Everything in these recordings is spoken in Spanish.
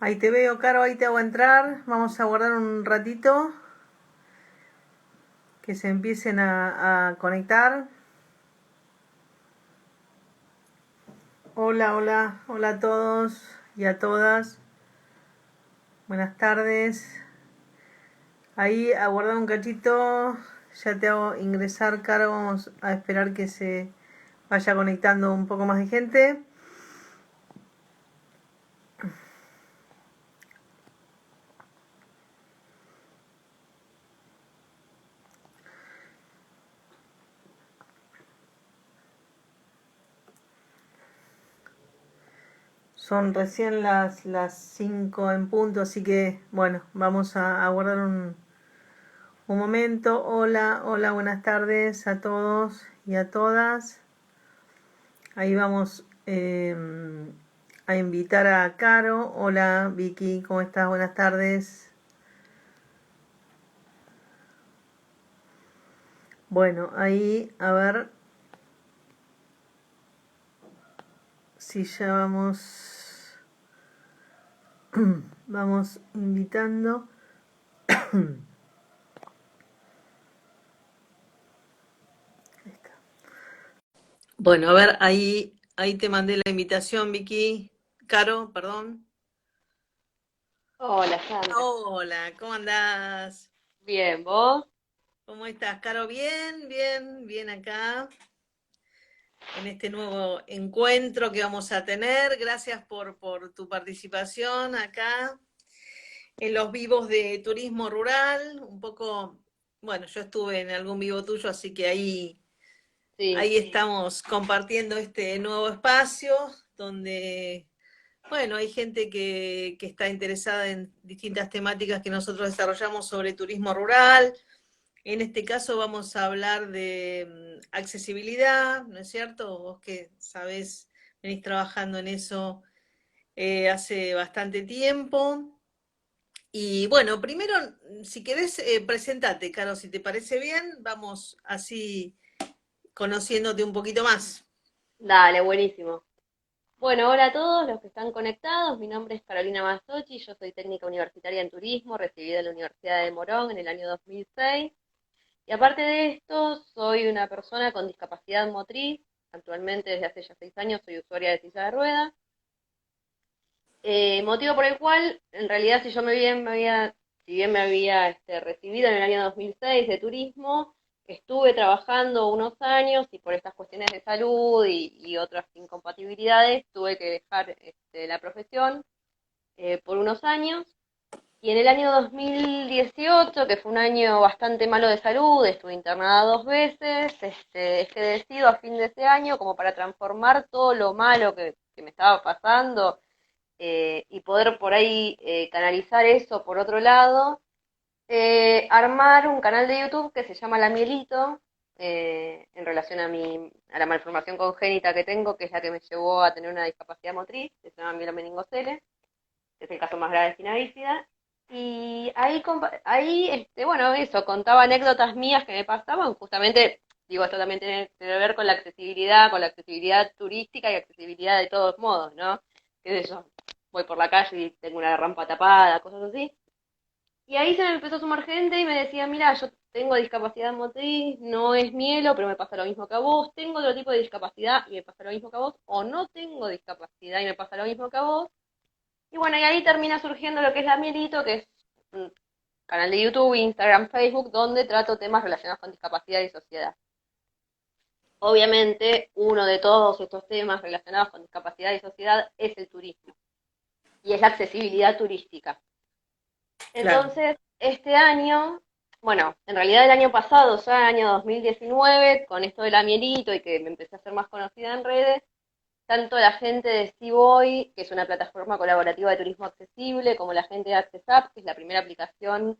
Ahí te veo, Caro, ahí te hago entrar. Vamos a guardar un ratito que se empiecen a conectar. Hola, hola, hola a todos y a todas. Buenas tardes. Ahí a guardar un cachito. Ya te hago ingresar, Caro. Vamos a esperar que se vaya conectando un poco más de gente. Son recién las 5 en punto, así que bueno, vamos a guardar un momento. Hola, hola, buenas tardes a todos y a todas. Ahí vamos a invitar a Caro. Hola, Vicky, ¿cómo estás? Buenas tardes. Bueno, ahí a ver si ya vamos invitando. Bueno, a ver, ahí te mandé la invitación, Vicky. Caro, perdón. Hola, Sandra. Hola, ¿cómo andás? Bien, ¿vos? ¿Cómo estás, Caro? Bien, bien, bien acá en este nuevo encuentro que vamos a tener. Gracias por tu participación acá en los vivos de turismo rural. Un poco, bueno, yo estuve en algún vivo tuyo, así que Sí. ahí estamos compartiendo este nuevo espacio donde, bueno, hay gente que está interesada en distintas temáticas que nosotros desarrollamos sobre turismo rural. En este caso vamos a hablar de accesibilidad, ¿no es cierto? Vos que sabés, venís trabajando en eso hace bastante tiempo. Y bueno, primero, si querés, presentate, Caro, si te parece bien, vamos así conociéndote un poquito más. Dale, buenísimo. Bueno, hola a todos los que están conectados. Mi nombre es Carolina Mastochi, yo soy técnica universitaria en turismo, recibida en la Universidad de Morón en el año 2006. Y aparte de esto, soy una persona con discapacidad motriz. Actualmente, desde hace ya 6 años, soy usuaria de silla de ruedas. Motivo por el cual, en realidad, si bien me había recibido en el año 2006 de turismo, estuve trabajando unos años y por estas cuestiones de salud y otras incompatibilidades tuve que dejar la profesión por unos años. Y en el año 2018, que fue un año bastante malo de salud, estuve internada 2 veces, es que decido a fin de ese año, como para transformar todo lo malo que me estaba pasando y poder por ahí canalizar eso por otro lado, armar un canal de YouTube que se llama La Mielito, en relación a la malformación congénita que tengo, que es la que me llevó a tener una discapacidad motriz, que se llama mielomeningocele, que es el caso más grave de espina bífida. Y ahí bueno, eso, contaba anécdotas mías que me pasaban, justamente, digo, esto también tiene que ver con la accesibilidad turística y accesibilidad de todos modos, ¿no? Qué sé yo, voy por la calle y tengo una rampa tapada, cosas así. Y ahí se me empezó a sumar gente y me decía, mira, yo tengo discapacidad motriz, no es mielo, pero me pasa lo mismo que a vos, tengo otro tipo de discapacidad y me pasa lo mismo que a vos, o no tengo discapacidad y me pasa lo mismo que a vos. Y bueno, y ahí termina surgiendo lo que es la Mielito, que es un canal de YouTube, Instagram, Facebook, donde trato temas relacionados con discapacidad y sociedad. Obviamente, uno de todos estos temas relacionados con discapacidad y sociedad es el turismo y es la accesibilidad turística. Claro. Entonces, este año, bueno, en realidad el año pasado, ya el año 2019, con esto de la Mielito y que me empecé a hacer más conocida en redes, tanto la gente de Stiboy, que es una plataforma colaborativa de turismo accesible, como la gente de AccessUp, que es la primera aplicación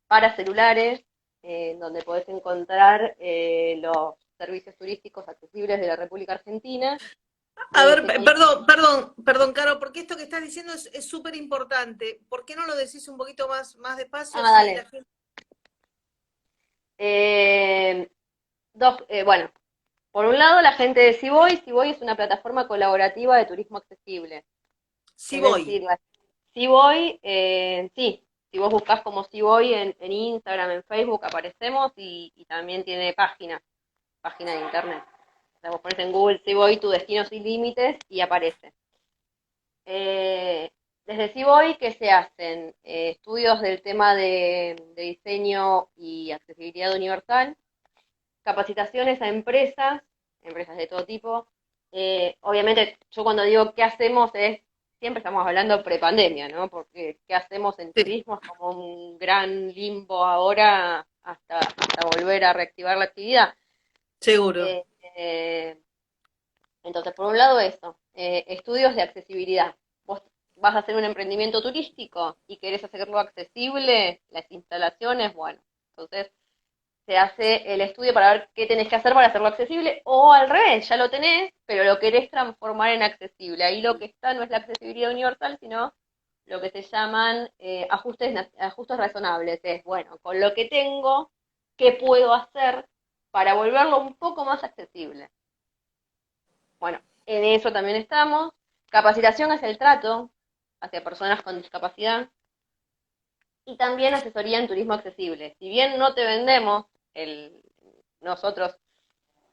para celulares, donde podés encontrar los servicios turísticos accesibles de la República Argentina. A ver, Se con- perdón, Caro, porque esto que estás diciendo es súper importante. ¿Por qué no lo decís un poquito más despacio si la Dale. gente... Eh, bueno, por un lado, la gente de Siboy. Siboy es una plataforma colaborativa de turismo accesible. Sí Es voy. decir, Si voy, sí, si vos buscás como si voy en Instagram, en Facebook, aparecemos y también tiene página de internet. O sea, vos pones en Google si voy tu destino sin límites y aparece. Desde Ciboy, ¿qué se hacen? Estudios del tema de diseño y accesibilidad universal, capacitaciones a empresas de todo tipo. Obviamente, yo cuando digo qué hacemos es, siempre estamos hablando prepandemia, ¿no? Porque qué hacemos en Sí, turismo es como un gran limbo ahora hasta volver a reactivar la actividad. seguro. Eh, eh, entonces, por un lado eso, estudios de accesibilidad. Vos vas a hacer un emprendimiento turístico y querés hacerlo accesible, las instalaciones, bueno, entonces se hace el estudio para ver qué tenés que hacer para hacerlo accesible, o al revés, ya lo tenés, pero lo querés transformar en accesible. Ahí lo que está no es la accesibilidad universal, sino lo que se llaman ajustes razonables. Es, bueno, con lo que tengo, ¿qué puedo hacer para volverlo un poco más accesible? Bueno, en eso también estamos. Capacitación hacia el trato, hacia personas con discapacidad. Y también asesoría en turismo accesible. Si bien no te vendemos el, nosotros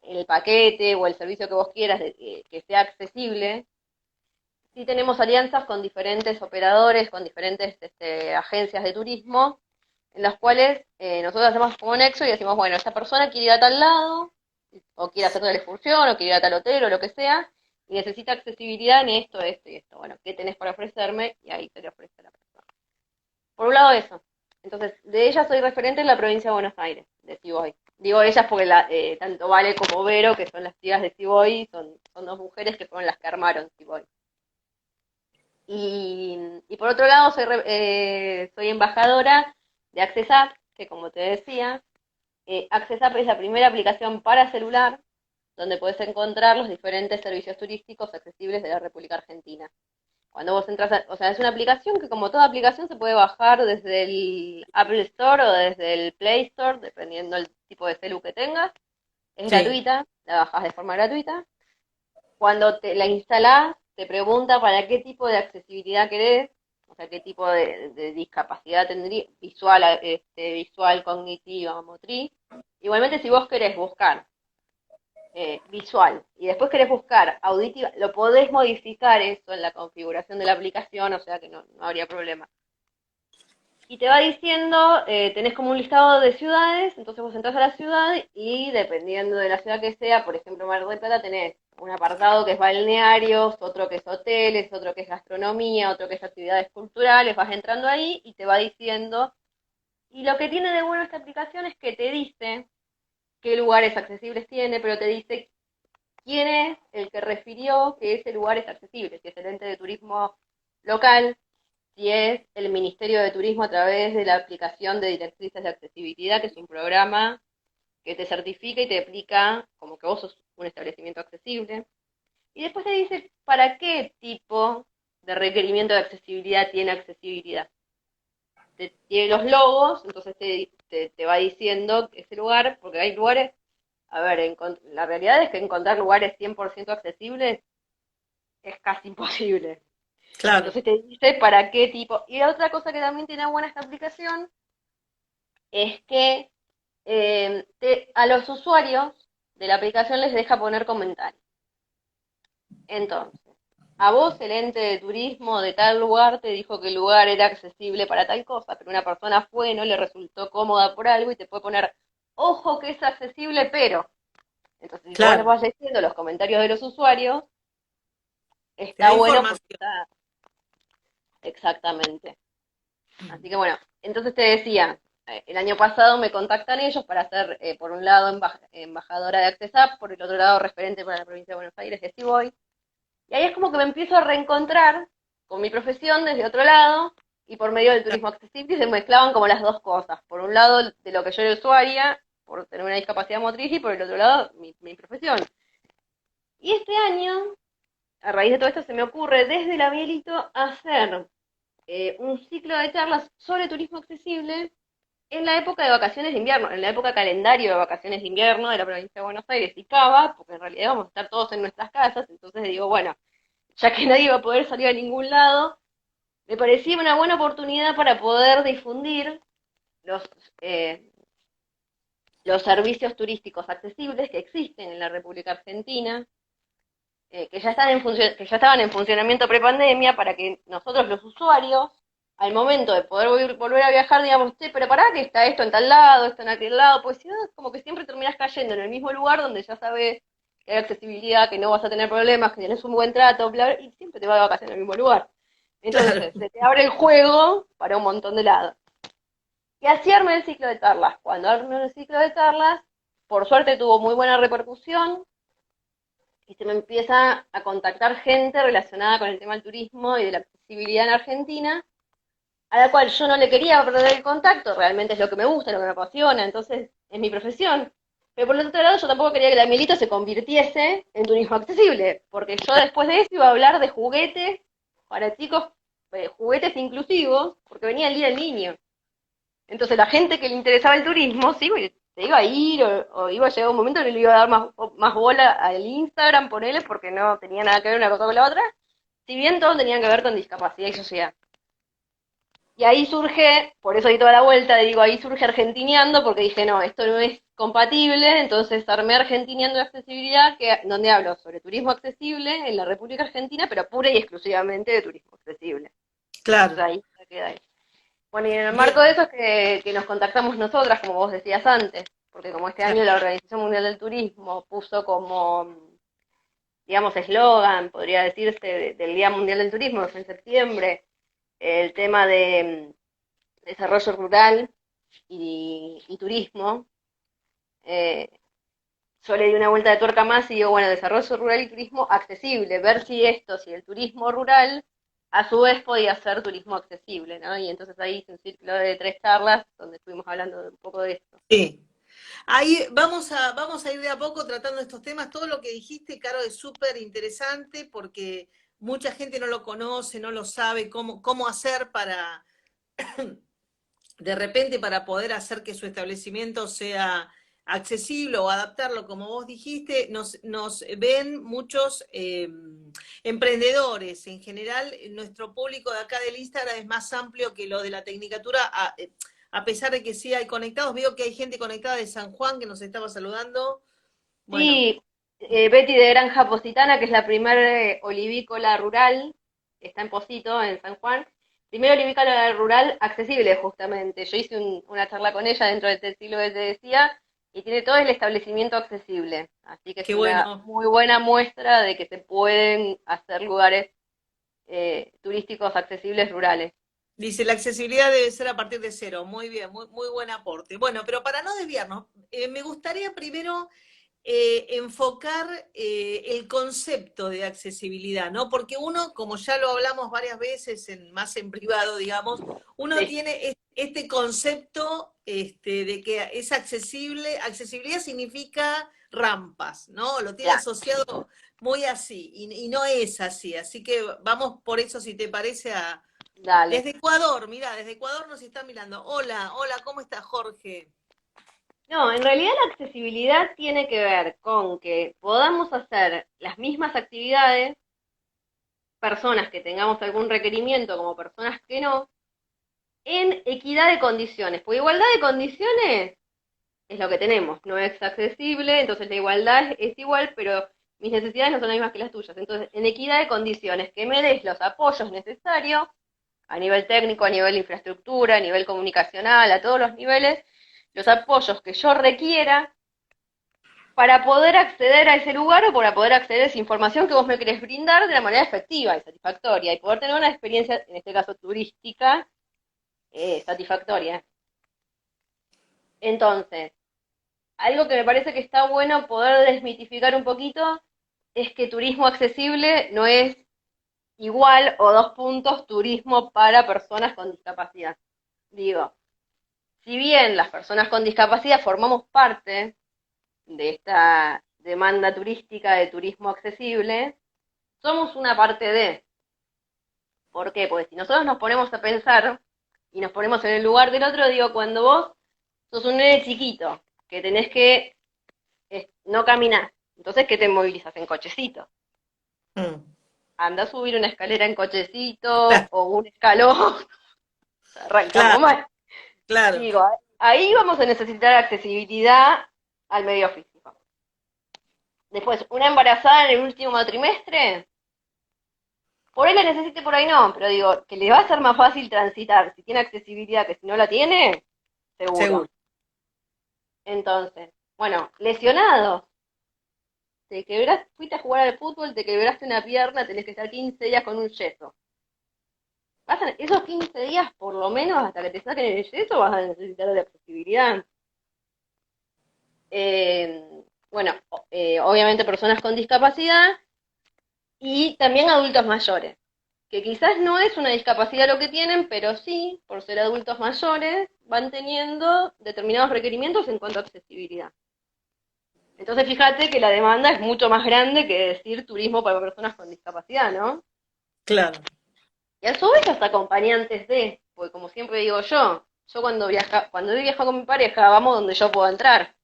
el paquete o el servicio que vos quieras que sea accesible, sí tenemos alianzas con diferentes operadores, con diferentes agencias de turismo, en las cuales nosotros hacemos como nexo y decimos, bueno, esta persona quiere ir a tal lado, o quiere hacer tal excursión, o quiere ir a tal hotel, o lo que sea, y necesita accesibilidad en esto, esto y esto. Bueno, ¿qué tenés para ofrecerme? Y ahí se le ofrece a la persona. Por un lado eso. Entonces, de ellas soy referente en la provincia de Buenos Aires, de Ciboy. Digo ellas porque tanto Vale como Vero, que son las tías de Ciboy, son dos mujeres que fueron las que armaron Ciboy. Y por otro lado, soy embajadora de AccessApp, que como te decía, AccessApp es la primera aplicación para celular donde puedes encontrar los diferentes servicios turísticos accesibles de la República Argentina. Cuando vos entras, o sea, es una aplicación que como toda aplicación se puede bajar desde el Apple Store o desde el Play Store, dependiendo del tipo de celu que tengas. Es Sí, gratuita, la bajas de forma gratuita. Cuando te la instalás, te pregunta para qué tipo de accesibilidad querés, o sea, qué tipo de discapacidad tendría, visual, cognitiva, motriz. Igualmente, si vos querés buscar visual y después querés buscar auditiva, lo podés modificar eso en la configuración de la aplicación, o sea que no habría problema. Y te va diciendo, tenés como un listado de ciudades, entonces vos entras a la ciudad y dependiendo de la ciudad que sea, por ejemplo Mar del Plata, tenés un apartado que es balnearios, otro que es hoteles, otro que es gastronomía, otro que es actividades culturales, vas entrando ahí y te va diciendo, y lo que tiene de bueno esta aplicación es que te dice qué lugares accesibles tiene, pero te dice quién es el que refirió que ese lugar es accesible, si es el ente de turismo local, si es el Ministerio de Turismo a través de la aplicación de directrices de accesibilidad, que es un programa que te certifica y te explica como que vos sos un establecimiento accesible. Y después te dice para qué tipo de requerimiento de accesibilidad tiene accesibilidad. Tiene los logos, entonces te va diciendo ese lugar, porque hay lugares, a ver, la realidad es que encontrar lugares 100% accesibles es casi imposible. claro. Entonces te dice para qué tipo. Y otra cosa que también tiene buena esta aplicación es que a los usuarios de la aplicación les deja poner comentarios. Entonces, a vos el ente de turismo de tal lugar te dijo que el lugar era accesible para tal cosa, pero una persona fue, no le resultó cómoda por algo y te puede poner, ojo que es accesible, pero. Entonces, si vos les Claro, vas leyendo los comentarios de los usuarios, te da está bueno porque información. está exactamente. Así que bueno, entonces te decía, el año pasado me contactan ellos para ser, por un lado, embajadora de AccessUp, por el otro lado, referente para la provincia de Buenos Aires, que sí voy. Y ahí es como que me empiezo a reencontrar con mi profesión desde otro lado y por medio del turismo accesible se mezclaban como las dos cosas. Por un lado, de lo que yo era usuaria, por tener una discapacidad motriz, y por el otro lado, mi profesión. Y este año, a raíz de todo esto, se me ocurre desde la Bielito hacer un ciclo de charlas sobre turismo accesible en la época de vacaciones de invierno, en la época calendario de vacaciones de invierno de la provincia de Buenos Aires y Cava, porque en realidad vamos a estar todos en nuestras casas, entonces digo, bueno, ya que nadie va a poder salir a ningún lado, me parecía una buena oportunidad para poder difundir los, eh, los servicios turísticos accesibles que existen en la República Argentina, que ya están que ya estaban en funcionamiento prepandemia, para que nosotros los usuarios, al momento de poder volver a viajar, digamos, che, pero pará que está esto en tal lado, esto en aquel lado, pues si no, como que siempre terminás cayendo en el mismo lugar donde ya sabes que hay accesibilidad, que no vas a tener problemas, que tienes un buen trato, bla, bla, y siempre te vas de vacaciones en el mismo lugar. Claro. Entonces, se te abre el juego para un montón de lados. Y así armé el ciclo de charlas. Cuando armé el ciclo de charlas, por suerte tuvo muy buena repercusión, y se me empieza a contactar gente relacionada con el tema del turismo y de la accesibilidad en Argentina, a la cual yo no le quería perder el contacto, realmente es lo que me gusta, lo que me apasiona, entonces es mi profesión. Pero por el otro lado, yo tampoco quería que la Mielito se convirtiese en turismo accesible, porque yo después de eso iba a hablar de juguetes para chicos, juguetes inclusivos, porque venía el Día del Niño. Entonces la gente que le interesaba el turismo, sí, se iba a ir, o iba a llegar un momento que le iba a dar más bola al Instagram, ponele, porque no tenía nada que ver una cosa con la otra, si bien todos tenían que ver con discapacidad y sociedad. Y ahí surge, por eso di toda la vuelta, digo, ahí surge Argentineando, porque dije, no, esto no es compatible, entonces armé Argentineando de Accesibilidad, donde hablo sobre turismo accesible en la República Argentina, pero pura y exclusivamente de turismo accesible. Entonces Claro. ahí se queda ahí. Bueno, y en el marco de Bien, eso es que nos contactamos nosotras, como vos decías antes, porque como este año claro. la Organización Mundial del Turismo puso como, digamos, eslogan, podría decirse, del Día Mundial del Turismo, que fue en septiembre, el tema de desarrollo rural y turismo, eh, yo le di una vuelta de tuerca más y digo, bueno, desarrollo rural y turismo accesible, ver si esto, si el turismo rural a su vez podía ser turismo accesible, ¿no? Y entonces ahí hice un ciclo de 3 charlas donde estuvimos hablando un poco de esto. Sí. Ahí vamos a ir de a poco tratando estos temas. Todo lo que dijiste, Caro, es súper interesante porque mucha gente no lo conoce, no lo sabe cómo hacer para, de repente, para poder hacer que su establecimiento sea accesible o adaptarlo, como vos dijiste, nos ven muchos emprendedores. En general, nuestro público de acá del Instagram es más amplio que lo de la Tecnicatura, a pesar de que sí hay conectados. Veo que hay gente conectada de San Juan que nos estaba saludando. Bueno, Sí, Betty de Granja Positana, que es la primera olivícola rural, está en Posito, en San Juan. Primera olivícola rural accesible, justamente. Yo hice una charla con ella dentro de este estilo que te decía, y tiene todo el establecimiento accesible. Así que es qué una bueno. muy buena muestra de que se pueden hacer lugares turísticos accesibles rurales. Dice, la accesibilidad debe ser a partir de cero. Muy bien, muy buen aporte. Bueno, pero para no desviarnos, me gustaría primero enfocar el concepto de accesibilidad, ¿no? Porque uno, como ya lo hablamos varias veces, más en privado, digamos, uno Sí, tiene este concepto de que es accesible. Accesibilidad significa rampas, ¿no? Lo tiene claro, asociado muy así, y no es así. Así que vamos por eso, si te parece, dale. desde Ecuador. Mira, desde Ecuador nos están mirando. Hola, hola, ¿cómo estás, Jorge? No, en realidad la accesibilidad tiene que ver con que podamos hacer las mismas actividades, personas que tengamos algún requerimiento como personas que no, en equidad de condiciones. Porque igualdad de condiciones es lo que tenemos, no es accesible, entonces la igualdad es igual, pero mis necesidades no son las mismas que las tuyas. Entonces, en equidad de condiciones, que me des los apoyos necesarios a nivel técnico, a nivel de infraestructura, a nivel comunicacional, a todos los niveles, los apoyos que yo requiera para poder acceder a ese lugar o para poder acceder a esa información que vos me querés brindar de la manera efectiva y satisfactoria y poder tener una experiencia, en este caso turística, satisfactoria. Entonces, algo que me parece que está bueno poder desmitificar un poquito es que turismo accesible no es igual o 2 puntos turismo para personas con discapacidad. Digo, si bien las personas con discapacidad formamos parte de esta demanda turística de turismo accesible, somos una parte de. ¿Por qué? Porque si nosotros nos ponemos a pensar y nos ponemos en el lugar del otro, digo, cuando vos sos un nene chiquito, que tenés que no caminar, entonces, ¿qué te movilizas? En cochecito. Mm. anda a subir una escalera en cochecito Claro, o un escalón, arrancamos claro, mal. claro. Digo, ahí vamos a necesitar accesibilidad al medio físico. Después, una embarazada en el último trimestre, por ahí la necesite, por ahí no, pero digo, que le va a ser más fácil transitar si tiene accesibilidad que si no la tiene, seguro. Seguro. Entonces, bueno, lesionados. Te quebraste, fuiste a jugar al fútbol, te quebraste una pierna, tenés que estar 15 días con un yeso. Esos 15 días, por lo menos, hasta que te saquen el yeso, vas a necesitar de accesibilidad. Bueno, obviamente personas con discapacidad y también adultos mayores, que quizás no es una discapacidad lo que tienen, pero sí, por ser adultos mayores, van teniendo determinados requerimientos en cuanto a accesibilidad. Entonces fíjate que la demanda es mucho más grande que decir turismo para personas con discapacidad, ¿no? Claro, Y a su vez los acompañantes de, porque como siempre digo yo cuando he viajado con mi pareja, vamos donde yo puedo entrar.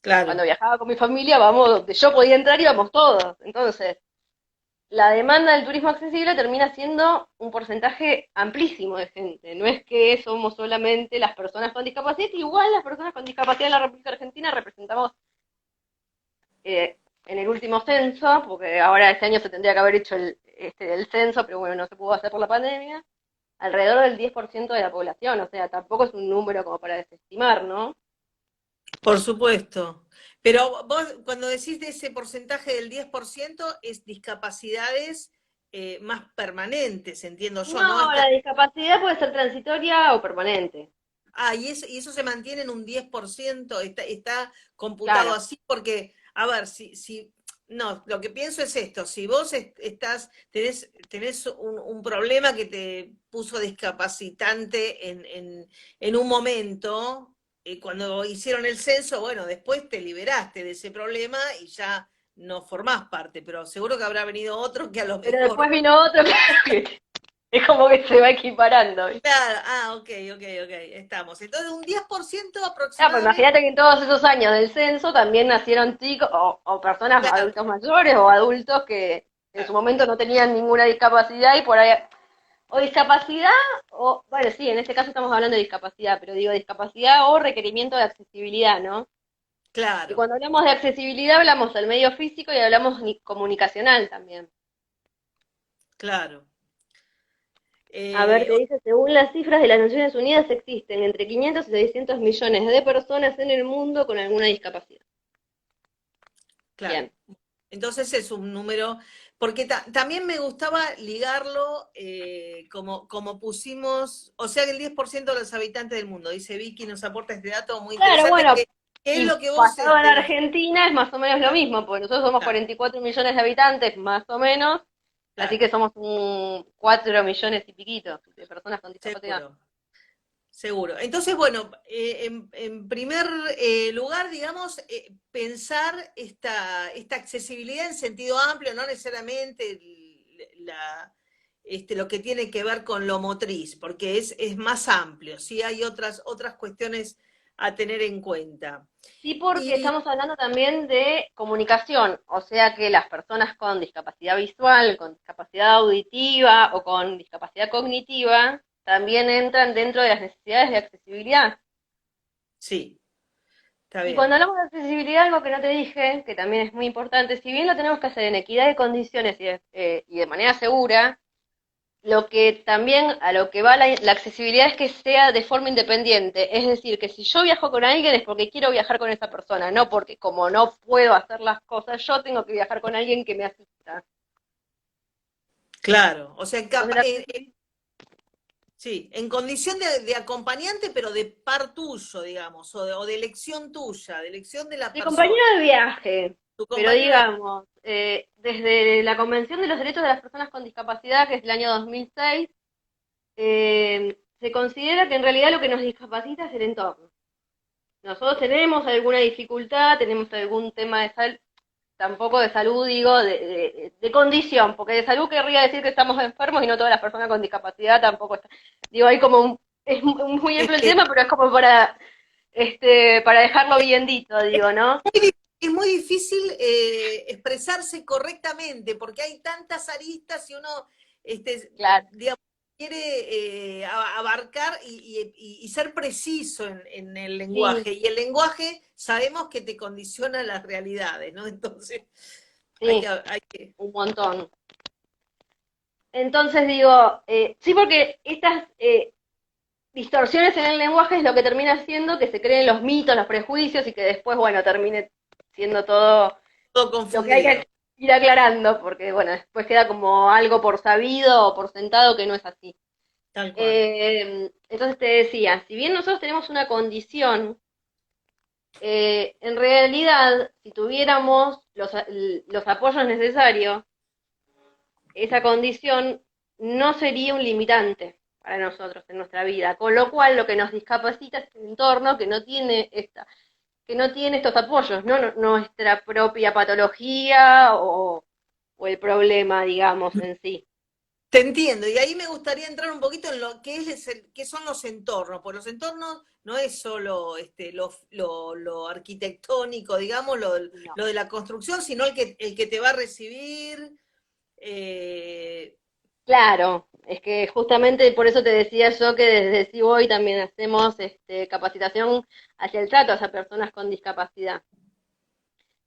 Cuando claro. viajaba con mi familia, vamos donde yo podía entrar y vamos todos. Entonces, la demanda del turismo accesible termina siendo un porcentaje amplísimo de gente. No es que somos solamente las personas con discapacidad, igual las personas con discapacidad en la República Argentina representamos en el último censo, porque ahora este año se tendría que haber hecho el censo, pero bueno, no se pudo hacer por la pandemia, alrededor del 10% de la población, o sea, tampoco es un número como para desestimar, ¿no? Por supuesto. Pero vos, cuando decís de ese porcentaje del 10% es discapacidades más permanentes, entiendo yo, ¿no? No, la discapacidad puede ser transitoria o permanente. Y eso se mantiene en un 10%, está computado Claro. así, porque, a ver, no, lo que pienso es esto, si vos tenés un problema que te puso discapacitante en un momento, cuando hicieron el censo, bueno, después te liberaste de ese problema y ya no formás parte, pero seguro que habrá venido otro que a lo Pero después mejor. vino otro que es como que se va equiparando, ¿viste? Claro, ok, estamos. Entonces, un 10% Ah, pues aproximadamente. imagínate que en todos esos años del censo también nacieron chicos o personas Claro, adultos mayores o adultos que en su claro. momento no tenían ninguna discapacidad y por ahí o discapacidad, o, bueno, sí, en este caso estamos hablando de discapacidad, pero digo discapacidad o requerimiento de accesibilidad, ¿no? Y Claro, cuando hablamos de accesibilidad hablamos del medio físico y hablamos comunicacional también. claro. A ver, Eh, te dice, según las cifras de las Naciones Unidas existen entre 500 y 600 millones de personas en el mundo con alguna discapacidad. claro. Bien. Entonces es un número, porque también me gustaba ligarlo como pusimos, o sea que el 10% de los habitantes del mundo, dice Vicky, nos aporta este dato muy Claro, interesante, bueno, que es y lo que vos pasado en Argentina es más o menos lo claro, mismo, porque nosotros somos claro, 44 millones de habitantes, más o menos, así claro, que somos 4 millones y piquitos de personas con discapacidad. seguro. Seguro. Entonces, bueno, en primer lugar, digamos, pensar esta accesibilidad en sentido amplio, no necesariamente lo que tiene que ver con lo motriz, porque es más amplio, sí hay otras cuestiones a tener en cuenta. Sí, porque Y estamos hablando también de comunicación, o sea que las personas con discapacidad visual, con discapacidad auditiva o con discapacidad cognitiva también entran dentro de las necesidades de accesibilidad. sí, está Y cuando bien, hablamos de accesibilidad, algo que no te dije, que también es muy importante, si bien lo tenemos que hacer en equidad de condiciones y de manera segura, lo que también a lo que va la accesibilidad es que sea de forma independiente. Es decir, que si yo viajo con alguien es porque quiero viajar con esa persona, no porque como no puedo hacer las cosas yo, tengo que viajar con alguien que me asista. claro. O sea, Entonces, la accesibilidad sí, en condición de acompañante, pero de par tuyo, digamos, o de elección tuya, de elección de la de persona, compañero de viaje, tu pero compañero de... digamos, desde la Convención de los Derechos de las Personas con Discapacidad, que es del año 2006, se considera que en realidad lo que nos discapacita es el entorno. Nosotros tenemos alguna dificultad, tenemos algún tema de salud, tampoco de salud, digo, de condición, porque de salud querría decir que estamos enfermos y no todas las personas con discapacidad tampoco están. Digo, hay como es muy Es amplio el que tema, pero es como para dejarlo bien dicho, es digo, ¿no? muy difícil es muy difícil expresarse correctamente, porque hay tantas aristas y uno, Claro, digamos, quiere abarcar y ser preciso en el sí, lenguaje. Y el lenguaje sabemos que te condiciona las realidades, ¿no? Entonces, sí, hay que... un montón. Entonces digo, sí, porque estas distorsiones en el lenguaje es lo que termina haciendo que se creen los mitos, los prejuicios y que después, bueno, termine siendo todo Todo lo que hay confundido, que ir aclarando, porque, bueno, después queda como algo por sabido o por sentado que no es así. tal cual. Entonces te decía, si bien nosotros tenemos una condición, en realidad, si tuviéramos los apoyos necesarios, esa condición no sería un limitante para nosotros en nuestra vida, con lo cual lo que nos discapacita es el entorno que no tiene estos apoyos, no nuestra propia patología o el problema, digamos, en sí. Te entiendo, y ahí me gustaría entrar un poquito en lo que qué son los entornos, porque los entornos no es solo lo arquitectónico, digamos, No. lo de la construcción, sino el que te va a recibir. eh, Claro, es que justamente por eso te decía yo que desde Ciboy también hacemos capacitación hacia el trato hacia personas con discapacidad.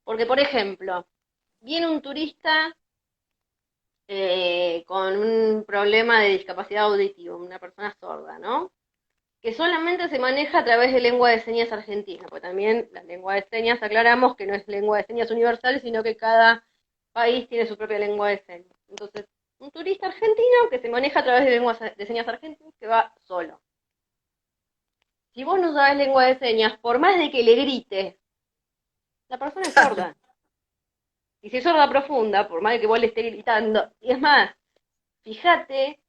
Porque, por ejemplo, viene un turista con un problema de discapacidad auditiva, una persona sorda, ¿no? Que solamente se maneja a través de lengua de señas argentina, porque también la lengua de señas aclaramos que no es lengua de señas universal, sino que cada país tiene su propia lengua de señas. Entonces, un turista argentino que se maneja a través de lenguas de señas argentinas que va solo. Si vos no sabes lengua de señas, por más de que le grites, la persona es sorda. Y si es sorda profunda, por más de que vos le estés gritando, y es más, fíjate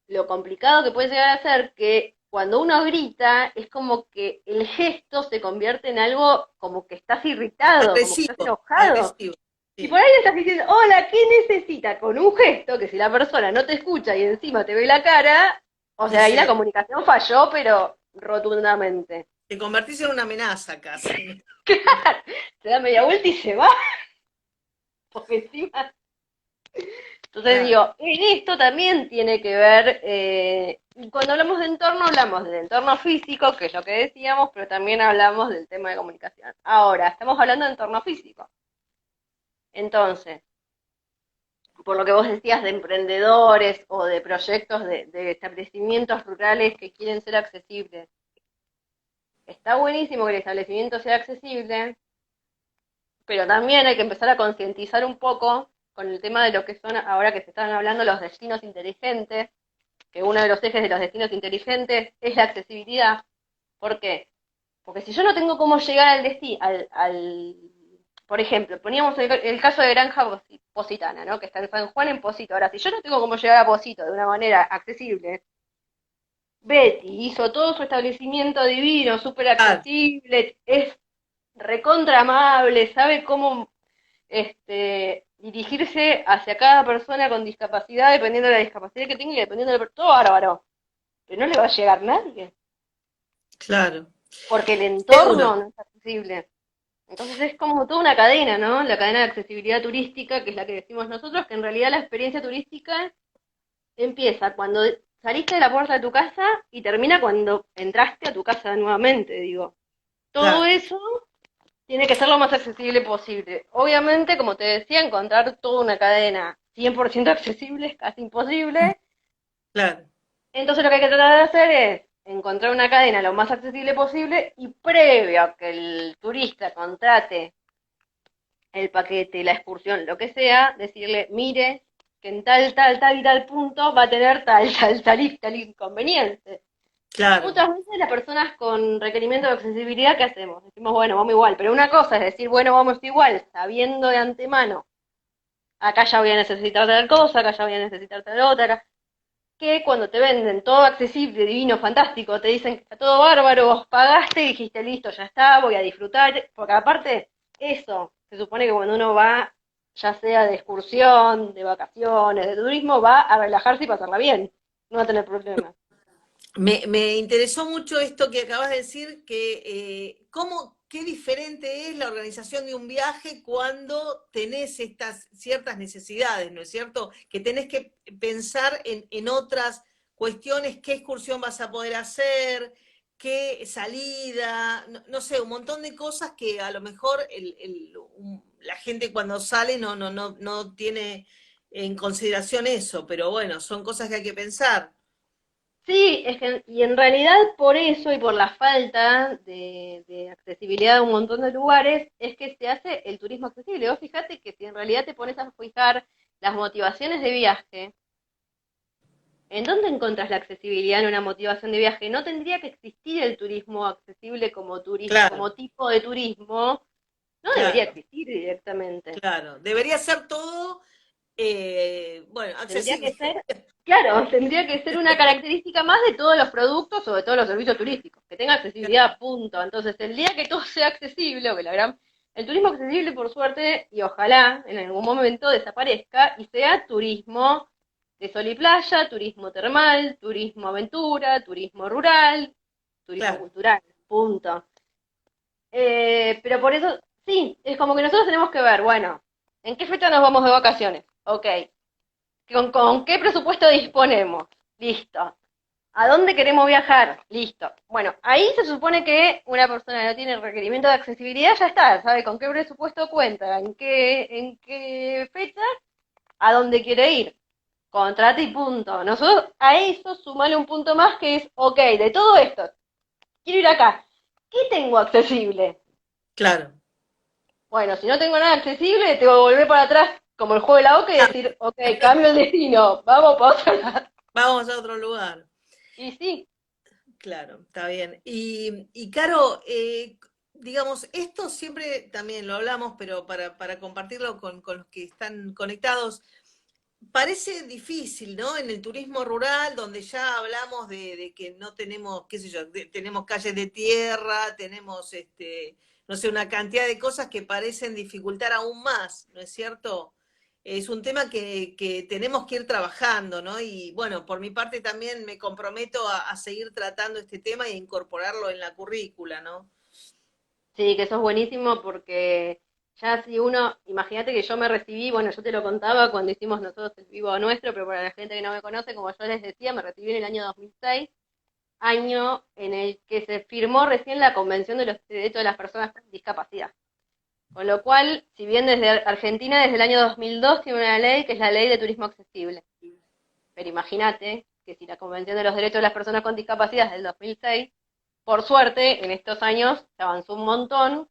lo complicado que puede llegar a ser que cuando uno grita es como que el gesto se convierte en algo como que estás irritado, como que estás agresivo, enojado. agresivo, Y por sí, ahí le estás diciendo, hola, ¿qué necesita? Con un gesto que si la persona no te escucha y encima te ve la cara, o y sea, ahí la comunicación falló, pero rotundamente. te convertís en una amenaza casi. Se da media vuelta y se va, porque encima. Entonces Claro, digo, en esto también tiene que ver, y cuando hablamos del entorno físico, que es lo que decíamos, pero también hablamos del tema de comunicación. Ahora, estamos hablando de entorno físico. Entonces, por lo que vos decías de emprendedores o de proyectos de establecimientos rurales que quieren ser accesibles, está buenísimo que el establecimiento sea accesible, pero también hay que empezar a concientizar un poco con el tema de lo que son, ahora que se están hablando los destinos inteligentes, que uno de los ejes de los destinos inteligentes es la accesibilidad. ¿Por qué? Porque si yo no tengo cómo llegar al destino, por ejemplo, poníamos el caso de Granja Positana, ¿no? Que está en San Juan en Posito. Ahora, si yo no tengo cómo llegar a Posito de una manera accesible, Betty hizo todo su establecimiento divino, súper claro, accesible, es recontra amable, sabe cómo dirigirse hacia cada persona con discapacidad, dependiendo de la discapacidad que tenga y dependiendo de todo bárbaro. Pero no le va a llegar nadie, claro, porque el seguro. entorno no es accesible. Entonces es como toda una cadena, ¿no? La cadena de accesibilidad turística, que es la que decimos nosotros, que en realidad la experiencia turística empieza cuando saliste de la puerta de tu casa y termina cuando entraste a tu casa nuevamente, digo. Todo Claro, eso tiene que ser lo más accesible posible. Obviamente, como te decía, encontrar toda una cadena 100% accesible es casi imposible. claro, Entonces lo que hay que tratar de hacer es encontrar una cadena lo más accesible posible y previo a que el turista contrate el paquete, la excursión, lo que sea, decirle, mire, que en tal y tal punto va a tener tal inconveniente. claro. Muchas veces las personas con requerimiento de accesibilidad, ¿qué hacemos? Decimos, bueno, vamos igual, pero una cosa es decir, bueno, vamos igual, sabiendo de antemano, acá ya voy a necesitar tal cosa, acá ya voy a necesitar tal otra, acá, que cuando te venden todo accesible, divino, fantástico, te dicen que está todo bárbaro, vos pagaste y dijiste, listo, ya está, voy a disfrutar, porque aparte, eso, se supone que cuando uno va, ya sea de excursión, de vacaciones, de turismo, va a relajarse y pasarla bien, no va a tener problemas. Me interesó mucho esto que acabas de decir, que qué diferente es la organización de un viaje cuando tenés estas ciertas necesidades, ¿no es cierto? Que tenés que pensar en otras cuestiones, qué excursión vas a poder hacer, qué salida, no, no sé, un montón de cosas que a lo mejor la gente cuando sale no tiene en consideración eso, pero bueno, son cosas que hay que pensar. Sí, es que, y en realidad por eso y por la falta de accesibilidad a un montón de lugares, es que se hace el turismo accesible. Vos fíjate que si en realidad te pones a fijar las motivaciones de viaje, ¿en dónde encontrás la accesibilidad en una motivación de viaje? No tendría que existir el turismo accesible como turismo, Claro, como tipo de turismo, no debería claro, existir directamente. claro. Debería ser todo, bueno, Tendría que accesible. ser, claro, tendría que ser una característica más de todos los productos o de todos los servicios turísticos, que tenga accesibilidad, punto. Entonces, el día que todo sea accesible, o que la gran, el turismo accesible, por suerte, y ojalá en algún momento desaparezca y sea turismo de sol y playa, turismo termal, turismo aventura, turismo rural, turismo Claro, cultural, punto. Pero por eso, sí, es como que nosotros tenemos que ver, bueno, ¿en qué fecha nos vamos de vacaciones? Ok, ¿con qué presupuesto disponemos? Listo. ¿A dónde queremos viajar? Listo. Bueno, ahí se supone que una persona que no tiene requerimiento de accesibilidad ya está, sabe con qué presupuesto cuenta, en qué fecha, a dónde quiere ir. Contrate y punto. Nosotros a eso sumale un punto más que es, ok, de todo esto, quiero ir acá. ¿Qué tengo accesible? claro. Bueno, si no tengo nada accesible, tengo que volver para atrás como el juego de la oca y decir, ok, cambio el destino, vamos para otro lado. Vamos a otro lugar. Y sí, Claro, está bien. Y Caro, digamos, esto siempre también lo hablamos, pero para compartirlo con los que están conectados, parece difícil, ¿no? En el turismo rural, donde ya hablamos de que no tenemos, qué sé yo, tenemos calles de tierra, tenemos, no sé, una cantidad de cosas que parecen dificultar aún más, ¿no es cierto? Es un tema que tenemos que ir trabajando, ¿no? Y bueno, por mi parte también me comprometo a seguir tratando este tema e incorporarlo en la currícula, ¿no? sí, que eso es buenísimo porque ya si uno, imagínate que yo me recibí, bueno, yo te lo contaba cuando hicimos nosotros el vivo nuestro, pero para la gente que no me conoce, como yo les decía, me recibí en el año 2006, año en el que se firmó recién la Convención de los Derechos de las Personas con Discapacidad. Con lo cual, si bien desde Argentina, desde el año 2002 tiene una ley que es la Ley de Turismo Accesible. Pero imagínate que si la Convención de los Derechos de las Personas con Discapacidad es del 2006, por suerte, en estos años se avanzó un montón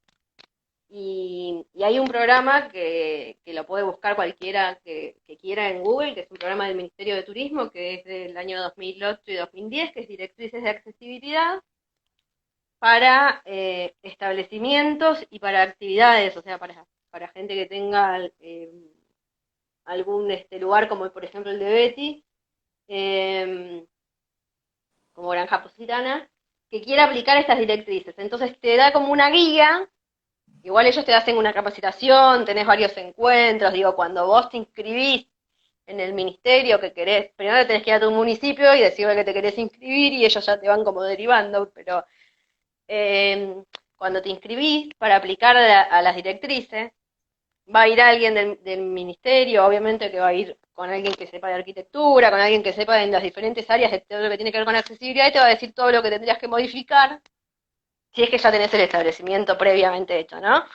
y hay un programa que lo puede buscar cualquiera que quiera en Google, que es un programa del Ministerio de Turismo, que es del año 2008 y 2010, que es Directrices de Accesibilidad para establecimientos y para actividades, o sea, para gente que tenga algún lugar como por ejemplo el de Betty, eh, como Granja Positana, que quiera aplicar estas directrices. Entonces te da como una guía, igual ellos te hacen una capacitación, tenés varios encuentros, digo, cuando vos te inscribís en el ministerio que querés, primero tenés que ir a tu municipio y decirle que te querés inscribir y ellos ya te van como derivando, pero cuando te inscribís para aplicar a las directrices, va a ir alguien del ministerio, obviamente que va a ir con alguien que sepa de arquitectura, con alguien que sepa en las diferentes áreas de todo lo que tiene que ver con accesibilidad y te va a decir todo lo que tendrías que modificar, si es que ya tenés el establecimiento previamente hecho, ¿no?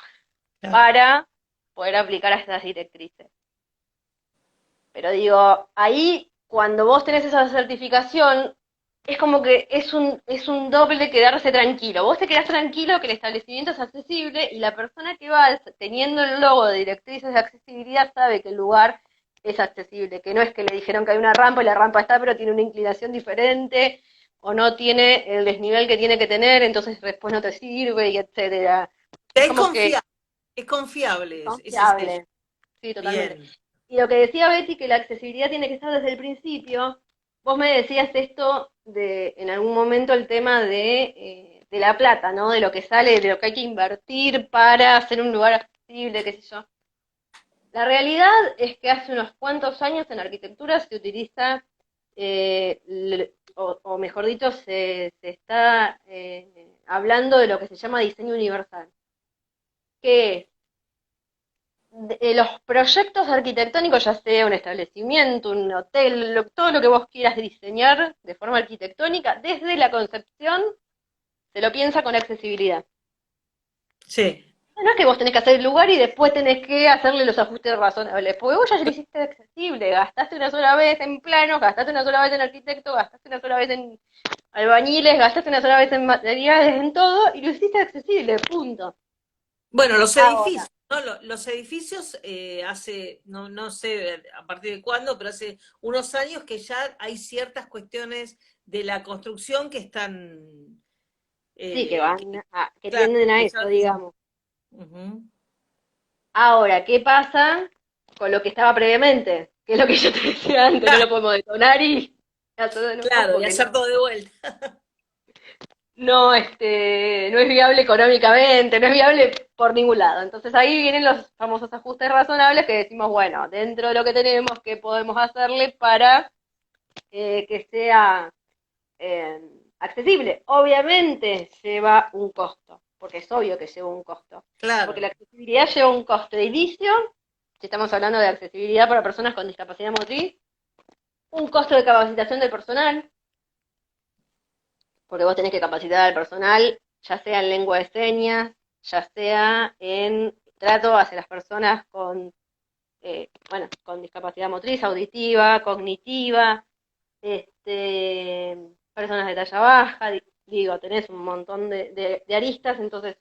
Claro. Para poder aplicar a estas directrices. Pero digo, ahí cuando vos tenés esa certificación, es como que es un doble quedarse tranquilo. Vos te quedás tranquilo que el establecimiento es accesible y la persona que va teniendo el logo de directrices de accesibilidad sabe que el lugar es accesible, que no es que le dijeron que hay una rampa y la rampa está pero tiene una inclinación diferente o no tiene el desnivel que tiene que tener, entonces después no te sirve y etcétera. Es Es como que confiable, es confiable, ese es el. confiable. Sí, totalmente. Bien. Y lo que decía Betty, que la accesibilidad tiene que estar desde el principio, vos me decías esto de, en algún momento, el tema de la plata, ¿no? De lo que sale, de lo que hay que invertir para hacer un lugar accesible, qué sé yo. La realidad es que hace unos cuantos años en arquitectura se utiliza, o mejor dicho, se está hablando de lo que se llama diseño universal. que los proyectos arquitectónicos, ya sea un establecimiento, un hotel, todo lo que vos quieras diseñar de forma arquitectónica, desde la concepción se lo piensa con accesibilidad. Sí, No es que vos tenés que hacer el lugar y después tenés que hacerle los ajustes razonables, porque vos ya lo hiciste accesible, gastaste una sola vez en planos, gastaste una sola vez en arquitecto, gastaste una sola vez en albañiles, gastaste una sola vez en materiales, en todo, y lo hiciste accesible, punto. bueno, los Ahora, edificios, ¿no? Los edificios hace, no sé a partir de cuándo, pero hace unos años que ya hay ciertas cuestiones de la construcción que están, sí, que que, que claro, tienden a que eso, ya... digamos. Ujú. Ahora, ¿qué pasa con lo que estaba previamente? Que es lo que yo te decía antes, no lo podemos detonar y hacer de nuevo Claro, y porque hacer todo de vuelta. no, no es viable económicamente, no es viable por ningún lado. Entonces ahí vienen los famosos ajustes razonables que decimos, bueno, dentro de lo que tenemos, ¿qué podemos hacerle para que sea eh, accesible? Obviamente lleva un costo, porque es obvio que lleva un costo, porque la Claro, accesibilidad lleva un costo de inicio, si estamos hablando de accesibilidad para personas con discapacidad motriz, un costo de capacitación del personal, porque vos tenés que capacitar al personal, ya sea en lengua de señas, ya sea en trato hacia las personas con, con discapacidad motriz, auditiva, cognitiva, personas de talla baja, digo, tenés un montón de aristas, entonces,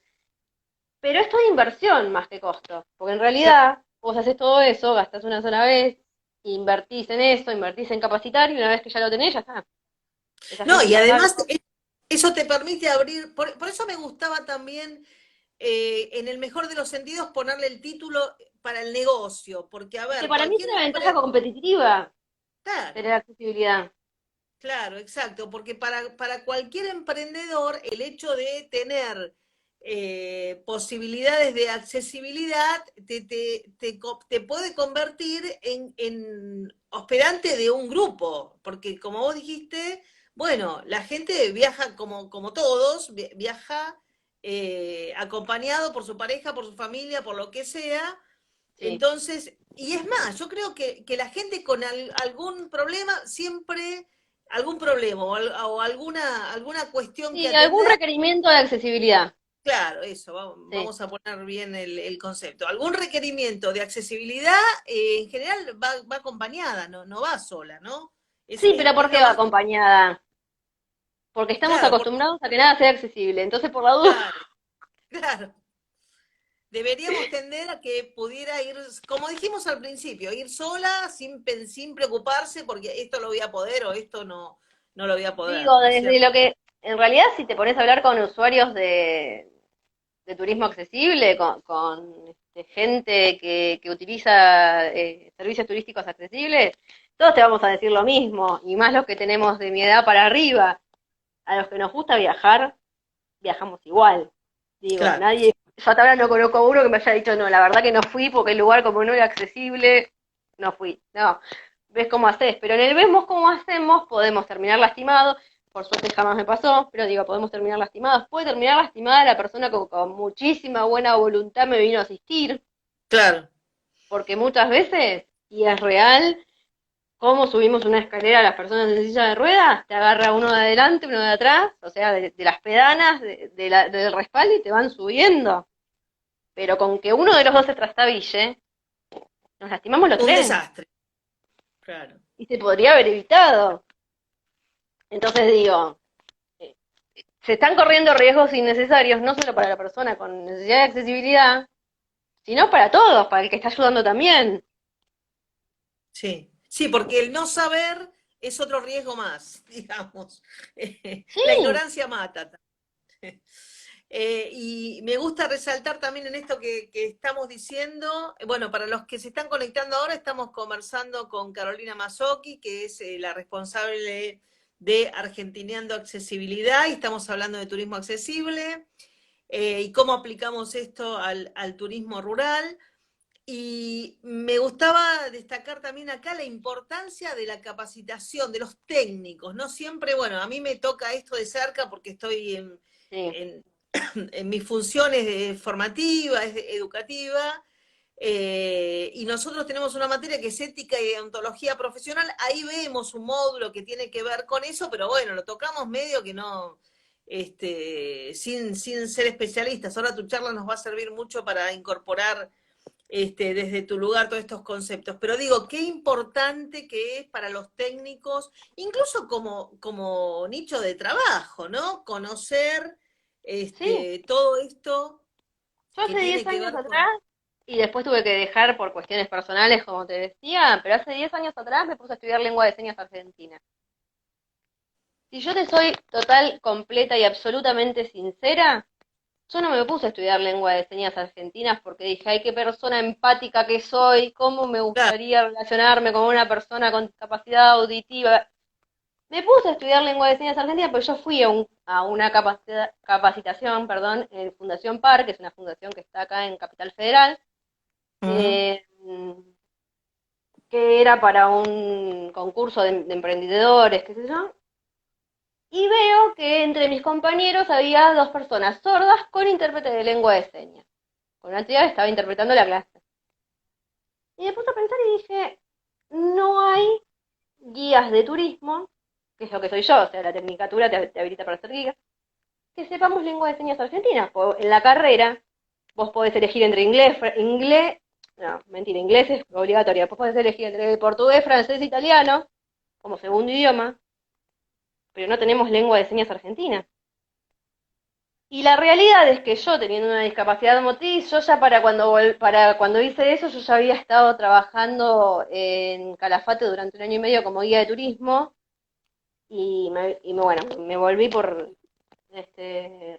pero esto es inversión más que costo, porque en claro. realidad vos haces todo eso, gastás una sola vez, invertís en eso, invertís en capacitar, y una vez que ya lo tenés, ya está. Esa No, gente y ya sabe. además eso te permite abrir, por eso me gustaba también, en el mejor de los sentidos, ponerle el título para el negocio, porque, a Es que ver, para mí es cualquier una ventaja competitiva tener claro, accesibilidad. claro, exacto, porque para cualquier emprendedor el hecho de tener posibilidades de accesibilidad te puede convertir en hospedante de un grupo, porque como vos dijiste, bueno, la gente viaja como todos, viaja acompañado por su pareja, por su familia, por lo que sea. Sí. Entonces, y es más, yo creo que la gente con algún problema, siempre algún problema o alguna cuestión que Sí, algún atender, requerimiento de accesibilidad. claro, eso, Sí. vamos a poner bien el concepto. Algún requerimiento de accesibilidad, en general va acompañada, no va sola, ¿no? Sí, pero ¿por Es qué lo va más, acompañada? Porque estamos claro, porque, acostumbrados a que nada sea accesible. Entonces, por la duda, claro, claro. Deberíamos tender a que pudiera ir, como dijimos al principio, ir sola sin preocuparse porque esto lo voy a poder o esto no lo voy a poder, digo, ¿no es desde cierto? lo que, en realidad, si te pones a hablar con usuarios de turismo accesible, gente que utiliza servicios turísticos accesibles, todos te vamos a decir lo mismo, y más los que tenemos de mi edad para arriba. A los que nos gusta viajar, viajamos igual. Digo, Claro. nadie, yo hasta ahora no conozco a uno que me haya dicho, no, la verdad que no fui porque el lugar como no era accesible, no fui. No, ves cómo haces, pero en el vemos cómo hacemos, podemos terminar lastimados. Por suerte jamás me pasó, pero digo, podemos terminar lastimados. Puede terminar lastimada la persona que con muchísima buena voluntad me vino a asistir, Claro, porque muchas veces, y es real, cómo subimos una escalera a las personas en silla de ruedas, te agarra uno de adelante, uno de atrás, o sea, de las pedanas, del respaldo y te van subiendo. Pero con que uno de los dos se trastabille, nos lastimamos los un tres. desastre, claro. Y se podría haber evitado. Entonces digo, eh, se están corriendo riesgos innecesarios, no solo para la persona con necesidad de accesibilidad, sino para todos, para el que está ayudando también. Sí, sí, porque el no saber es otro riesgo más, digamos. La Sí, ignorancia mata. Y me gusta resaltar también en esto que estamos diciendo, bueno, para los que se están conectando ahora, estamos conversando con Carolina Mazzocchi, que es la responsable de Argentineando Accesibilidad, y estamos hablando de turismo accesible, y cómo aplicamos esto al turismo rural. Y me gustaba destacar también acá la importancia de la capacitación de los técnicos. No siempre, bueno, a mí me toca esto de cerca porque estoy sí, mi función es formativa, es educativa, y nosotros tenemos una materia que es ética y deontología profesional, ahí vemos un módulo que tiene que ver con eso, pero bueno, lo tocamos medio que no, sin ser especialistas. Ahora tu charla nos va a servir mucho para incorporar desde tu lugar todos estos conceptos. Pero digo, qué importante que es para los técnicos, incluso como nicho de trabajo, ¿no? Conocer Sí, todo esto yo que hace 10 tiene que años ver atrás, con... y después tuve que dejar por cuestiones personales, como te decía, pero hace 10 años atrás me puse a estudiar lengua de señas argentina. Si yo te soy total, completa y absolutamente sincera, yo no me puse a estudiar lengua de señas argentinas porque dije, ay, qué persona empática que soy, cómo me Claro, gustaría relacionarme con una persona con discapacidad auditiva. Me puse a estudiar lengua de señas argentinas porque yo fui a una capacitación, perdón, en Fundación Par, que es una fundación que está acá en Capital Federal, ujú, eh, que era para un concurso de emprendedores, qué sé yo, y veo que entre mis compañeros había dos personas sordas con intérprete de lengua de señas. Con una tía que estaba interpretando la clase. Y me puse a pensar y dije, no hay guías de turismo, que es lo que soy yo, o sea, la tecnicatura te habilita para ser guía, que sepamos lengua de señas argentina. En la carrera vos podés elegir entre no, mentira, inglés es obligatorio, vos podés elegir entre portugués, francés e italiano como segundo idioma, pero no tenemos lengua de señas argentina. Y la realidad es que yo, teniendo una discapacidad motriz, yo ya para cuando hice eso, yo ya había estado trabajando en Calafate durante un año y medio como guía de turismo bueno, me volví por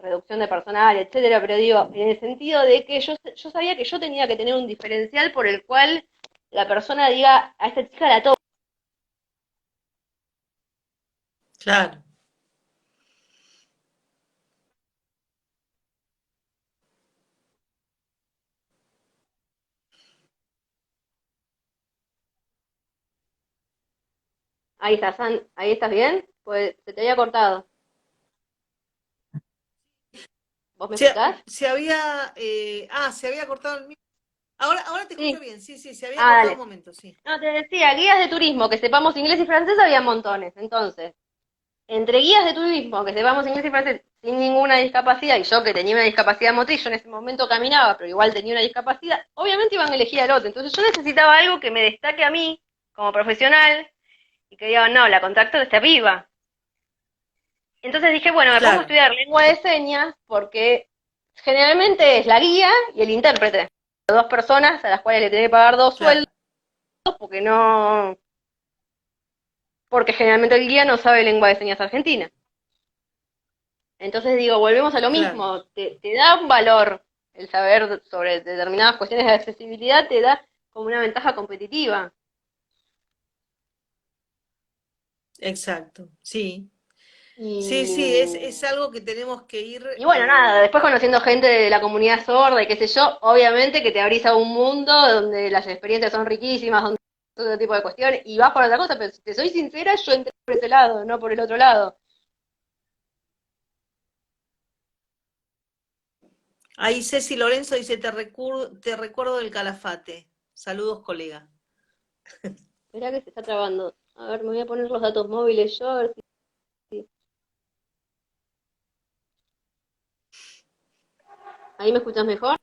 reducción de personal, etcétera, pero digo, en el sentido de que yo sabía que yo tenía que tener un diferencial por el cual la persona diga, a esta chica la toco. claro. Ahí estás, ahí estás bien, pues se te había cortado. ¿Vos me escuchás? Se había cortado el mío. Ahora te escucho Sí. bien, sí, sí, se había Ah, cortado un dale. momento, sí. No, te decía, guías de turismo, que sepamos inglés y francés había montones. Entonces, entre guías de turismo, que sepamos inglés y francés sin ninguna discapacidad, y yo que tenía una discapacidad motriz, yo en ese momento caminaba, pero igual tenía una discapacidad, obviamente iban a elegir al otro. Entonces yo necesitaba algo que me destaque a mí como profesional y que diga, no, la contacto de esta piba. Entonces dije, bueno, me pongo a Claro, estudiar lengua de señas porque generalmente es la guía y el intérprete. Dos personas a las cuales le tenés que pagar dos sueldos claro, porque no, porque generalmente el guía no sabe lengua de señas argentina. Entonces digo, volvemos a lo claro. mismo, te da un valor el saber sobre determinadas cuestiones de accesibilidad, te da como una ventaja competitiva. Exacto, sí. Sí, Y, sí, es algo que tenemos que ir... y bueno, nada, después conociendo gente de la comunidad sorda y qué sé yo, obviamente que te abrís a un mundo donde las experiencias son riquísimas, donde todo tipo de cuestiones, y vas por otra cosa, pero si te soy sincera, yo entré por ese lado, no por el otro lado. Ahí Ceci Lorenzo dice, te recuerdo del Calafate. Saludos, colega. Esperá que se está trabando. A ver, me voy a poner los datos móviles yo, a ver si... ¿Ahí me escuchas mejor?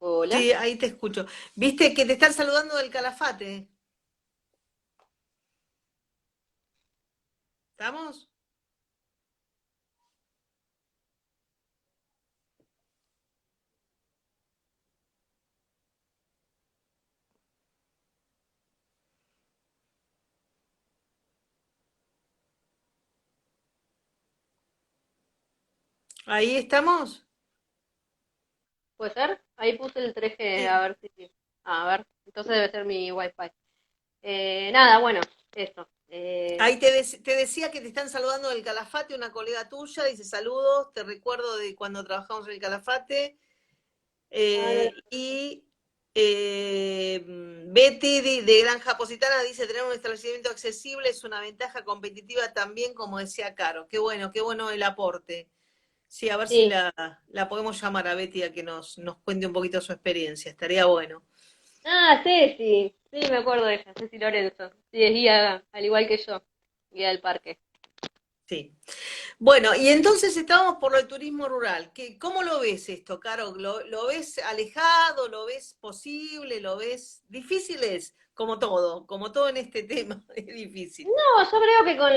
Hola. Sí, ahí te escucho. Viste que te están saludando del Calafate. ¿Estamos? ¿Ahí estamos? ¿Puede ser? Ahí puse el 3G, a Sí. ver si... A ver, entonces debe ser mi wifi. Nada, bueno, eso. Ahí te decía que te están saludando del Calafate, una colega tuya, dice saludos, te recuerdo de cuando trabajamos en el Calafate. Ah, no, Y Betty de Granja Positana dice, tener un establecimiento accesible es una ventaja competitiva también, como decía Caro. Qué bueno el aporte. Sí, a ver si Sí. la podemos llamar a Betty a que nos cuente un poquito su experiencia, estaría bueno. Ah, Ceci, sí, me acuerdo de ella, Ceci Lorenzo. Sí, es guía, al igual que yo, guía del parque. Sí. Bueno, y entonces estábamos por lo de turismo rural. ¿Cómo lo ves esto, Caro? ¿Lo ves alejado? ¿Lo ves posible? ¿Lo ves difícil? Es como todo en este tema, es difícil. No, yo creo que con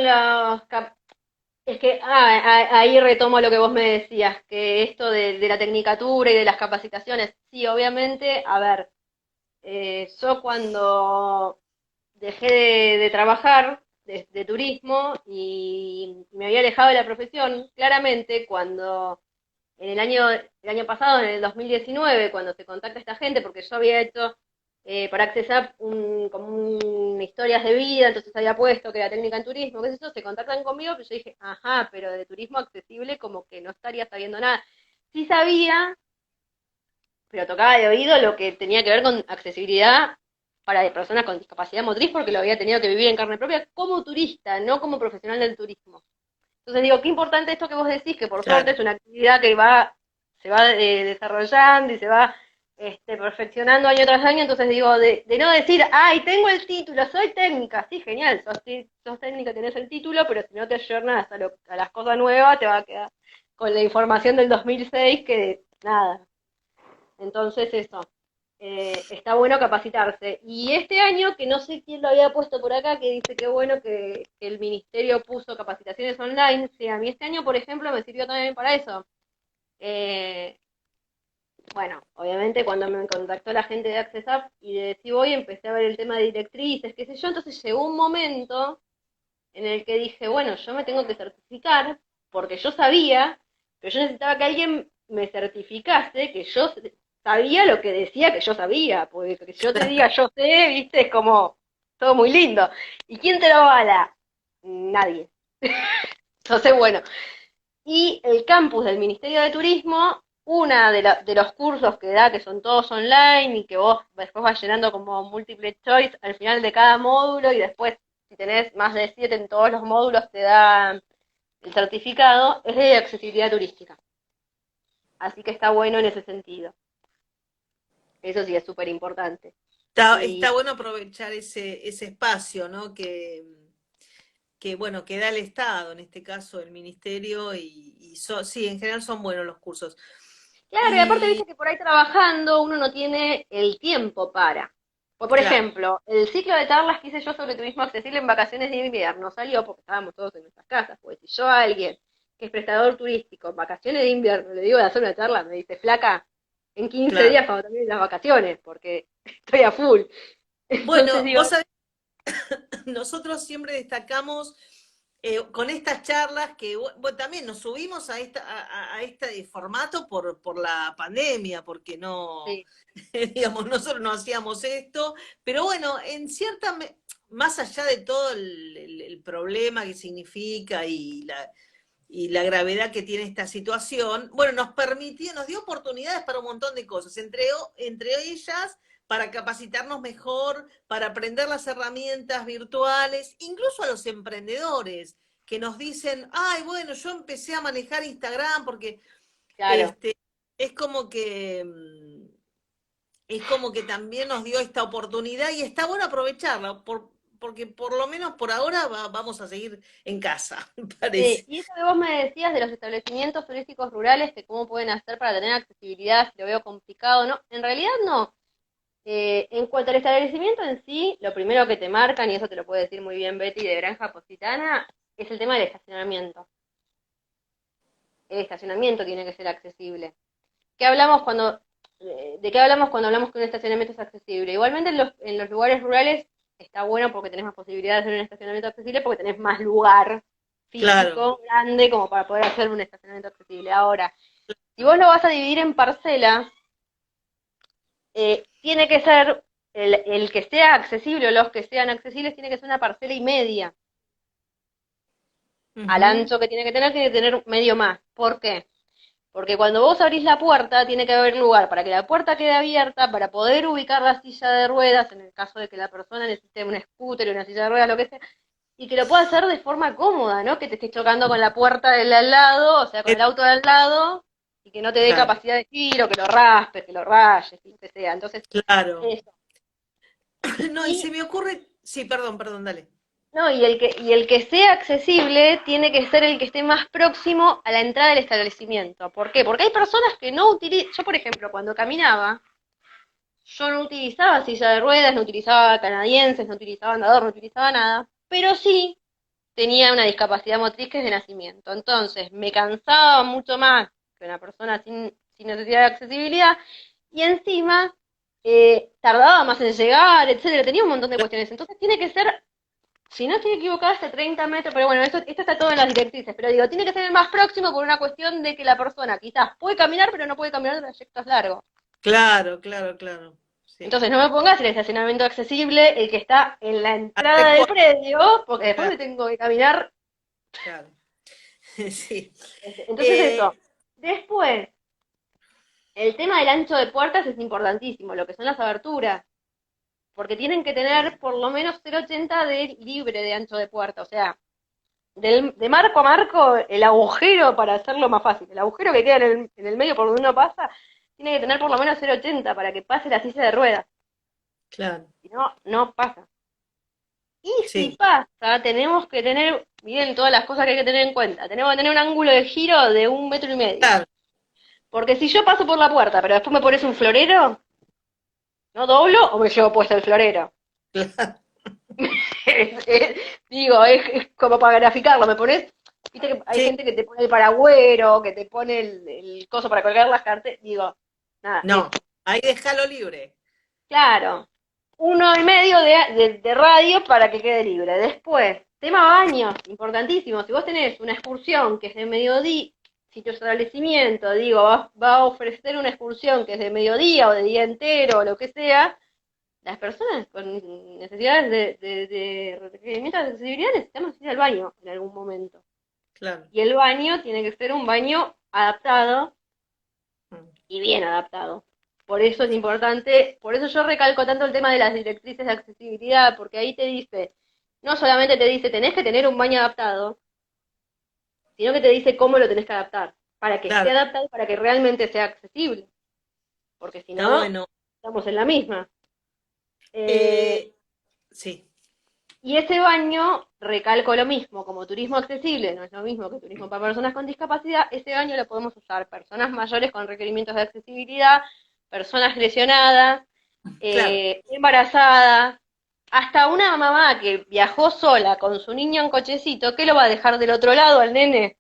es que ahí retomo lo que vos me decías, que esto de la tecnicatura y de las capacitaciones, sí, obviamente, a ver, yo cuando dejé de trabajar de turismo y me había alejado de la profesión, claramente cuando el año pasado, en el 2019, cuando se contacta esta gente, porque yo había hecho para accesar como historias de vida, entonces había puesto que era técnica en turismo, qué sé yo, se contactan conmigo, pero yo dije, ajá, pero de turismo accesible como que no estaría sabiendo nada. Sí sabía, pero tocaba de oído lo que tenía que ver con accesibilidad para personas con discapacidad motriz, porque lo había tenido que vivir en carne propia como turista, no como profesional del turismo. Entonces digo, qué importante esto que vos decís, que por suerte Claro. es una actividad que se va desarrollando y se va perfeccionando año tras año, entonces digo, de no decir, ay, tengo el título, soy técnica, sí, genial, sos técnica, tenés el título, pero si no te ayornás a las cosas nuevas, te va a quedar con la información del 2006 que nada. Entonces eso, está bueno capacitarse. Y este año, que no sé quién lo había puesto por acá, que dice que bueno que el ministerio puso capacitaciones online, sí, a mí este año, por ejemplo, me sirvió también para eso. Eh, bueno, obviamente cuando me contactó la gente de Access Up y de Ciboy empecé a ver el tema de directrices, qué sé yo, entonces llegó un momento en el que dije, bueno, yo me tengo que certificar, porque yo sabía, pero yo necesitaba que alguien me certificase que yo sabía lo que decía que yo sabía, porque que yo te diga yo sé, viste, es como todo muy lindo. ¿Y quién te lo avala? Nadie. Entonces, bueno, y el campus del Ministerio de Turismo, una de los cursos que da, que son todos online y que vos después vas llenando como múltiple choice al final de cada módulo y después, si tenés más de 7 en todos los módulos, te da el certificado, es de accesibilidad turística. Así que está bueno en ese sentido. Eso sí es súper importante. Y Está bueno aprovechar ese espacio, ¿no? Bueno, que da el Estado, en este caso el Ministerio, sí, en general son buenos los cursos. claro, y aparte Y viste que por ahí trabajando uno no tiene el tiempo para. Pues, por claro, ejemplo, el ciclo de charlas que hice yo sobre turismo accesible en vacaciones de invierno salió porque estábamos todos en nuestras casas. Pues si yo a alguien que es prestador turístico en vacaciones de invierno le digo de hacer una charla, me dice, flaca, en 15 claro. días cuando terminen las vacaciones, porque estoy a full. Entonces Bueno, digo, vos sabés, nosotros siempre destacamos con estas charlas que bueno, también nos subimos a este formato por la pandemia, porque no, sí, digamos, nosotros no hacíamos esto, pero bueno, más allá de todo el problema que significa y la gravedad que tiene esta situación, bueno, nos dio oportunidades para un montón de cosas, entre ellas para capacitarnos mejor, para aprender las herramientas virtuales, incluso a los emprendedores que nos dicen, ay, bueno, yo empecé a manejar Instagram porque claro. este, es como que es como que también nos dio esta oportunidad y está bueno aprovecharla, porque por lo menos por ahora vamos a seguir en casa, me Sí, parece. y eso que vos me decías de los establecimientos turísticos rurales, que cómo pueden hacer para tener accesibilidad, si lo veo complicado, ¿no? En realidad no. En cuanto al establecimiento en sí, lo primero que te marcan, y eso te lo puede decir muy bien Betty de Granja Positana, es el tema del estacionamiento. El estacionamiento tiene que ser accesible. ¿Qué hablamos de qué hablamos cuando hablamos que un estacionamiento es accesible? Igualmente en los lugares rurales está bueno porque tenés más posibilidades de hacer un estacionamiento accesible porque tenés más lugar Claro. físico grande como para poder hacer un estacionamiento accesible. Ahora, si vos lo vas a dividir en parcelas, tiene que ser el que sea accesible o los que sean accesibles tiene que ser una parcela y media. Al Ujú. ancho que tiene que tener medio más. ¿Por qué? Porque cuando vos abrís la puerta, tiene que haber lugar para que la puerta quede abierta, para poder ubicar la silla de ruedas, en el caso de que la persona necesite un scooter, una silla de ruedas, lo que sea, y que lo pueda hacer de forma cómoda, ¿no? Que te estés chocando con la puerta del al lado, o sea, con el auto de al lado, y que no te dé Claro, capacidad de giro, que lo raspes, que lo rayes, y lo que sea. Entonces, claro. eso. No, y Y, se me ocurre, sí, perdón, perdón, dale. no, y el que sea accesible tiene que ser el que esté más próximo a la entrada del establecimiento. ¿Por qué? Porque hay personas que no utilizan, yo por ejemplo, cuando caminaba, yo no utilizaba silla de ruedas, no utilizaba canadienses, no utilizaba andador, no utilizaba nada, pero sí tenía una discapacidad motriz que es de nacimiento. Entonces me cansaba mucho más que una persona sin necesidad de accesibilidad y encima tardaba más en llegar, etcétera. Tenía un montón de cuestiones. Entonces tiene que ser, si no estoy equivocada, hasta 30 metros, pero bueno, esto está todo en las directrices, pero digo, tiene que ser el más próximo por una cuestión de que la persona quizás puede caminar, pero no puede caminar trayectos largos. Claro, claro, claro. Sí. Entonces no me pongas el estacionamiento accesible, el que está en la entrada del Adecuado, predio, porque después claro, me tengo que caminar. claro. Sí. Entonces Eh, eso. Después, el tema del ancho de puertas es importantísimo, lo que son las aberturas, porque tienen que tener por lo menos 0,80 de libre de ancho de puerta, o sea, de marco a marco, el agujero, para hacerlo más fácil, el agujero que queda en el medio por donde uno pasa, tiene que tener por lo menos 0,80 para que pase la silla de ruedas, claro, si no, no pasa. Y si sí, pasa, tenemos que tener, miren todas las cosas que hay que tener en cuenta, tenemos que tener un ángulo de giro de 1,5 metros. claro, Porque si yo paso por la puerta, pero después me pones un florero, ¿no doblo o me llevo puesto el florero? claro. Digo, es como para graficarlo, me pones, viste que hay Sí, gente que te pone el paragüero, que te pone el coso para colgar las cartas, digo, nada, eso. no, ahí déjalo libre. Claro, 1,5 de radio para que quede libre. Después, tema baños, importantísimo. Si vos tenés una excursión que es de mediodía, si tu establecimiento, digo, va a ofrecer una excursión que es de mediodía o de día entero o lo que sea, las personas con necesidades de requerimientos de accesibilidad necesitamos ir al baño en algún momento. Claro. Y el baño tiene que ser un baño adaptado Mm. y bien adaptado. Por eso es importante, por eso yo recalco tanto el tema de las directrices de accesibilidad, porque ahí te dice, no solamente te dice tenés que tener un baño adaptado, sino que te dice cómo lo tenés que adaptar, para que esté Claro, adaptado, para que realmente sea accesible, porque si está no, bueno. estamos en la misma. Eh, Eh, sí, y ese baño, recalco lo mismo, como turismo accesible, no es lo mismo que turismo para personas con discapacidad, ese baño lo podemos usar personas mayores con requerimientos de accesibilidad, personas lesionadas, claro, embarazadas, hasta una mamá que viajó sola con su niño en cochecito, ¿qué lo va a dejar del otro lado al nene?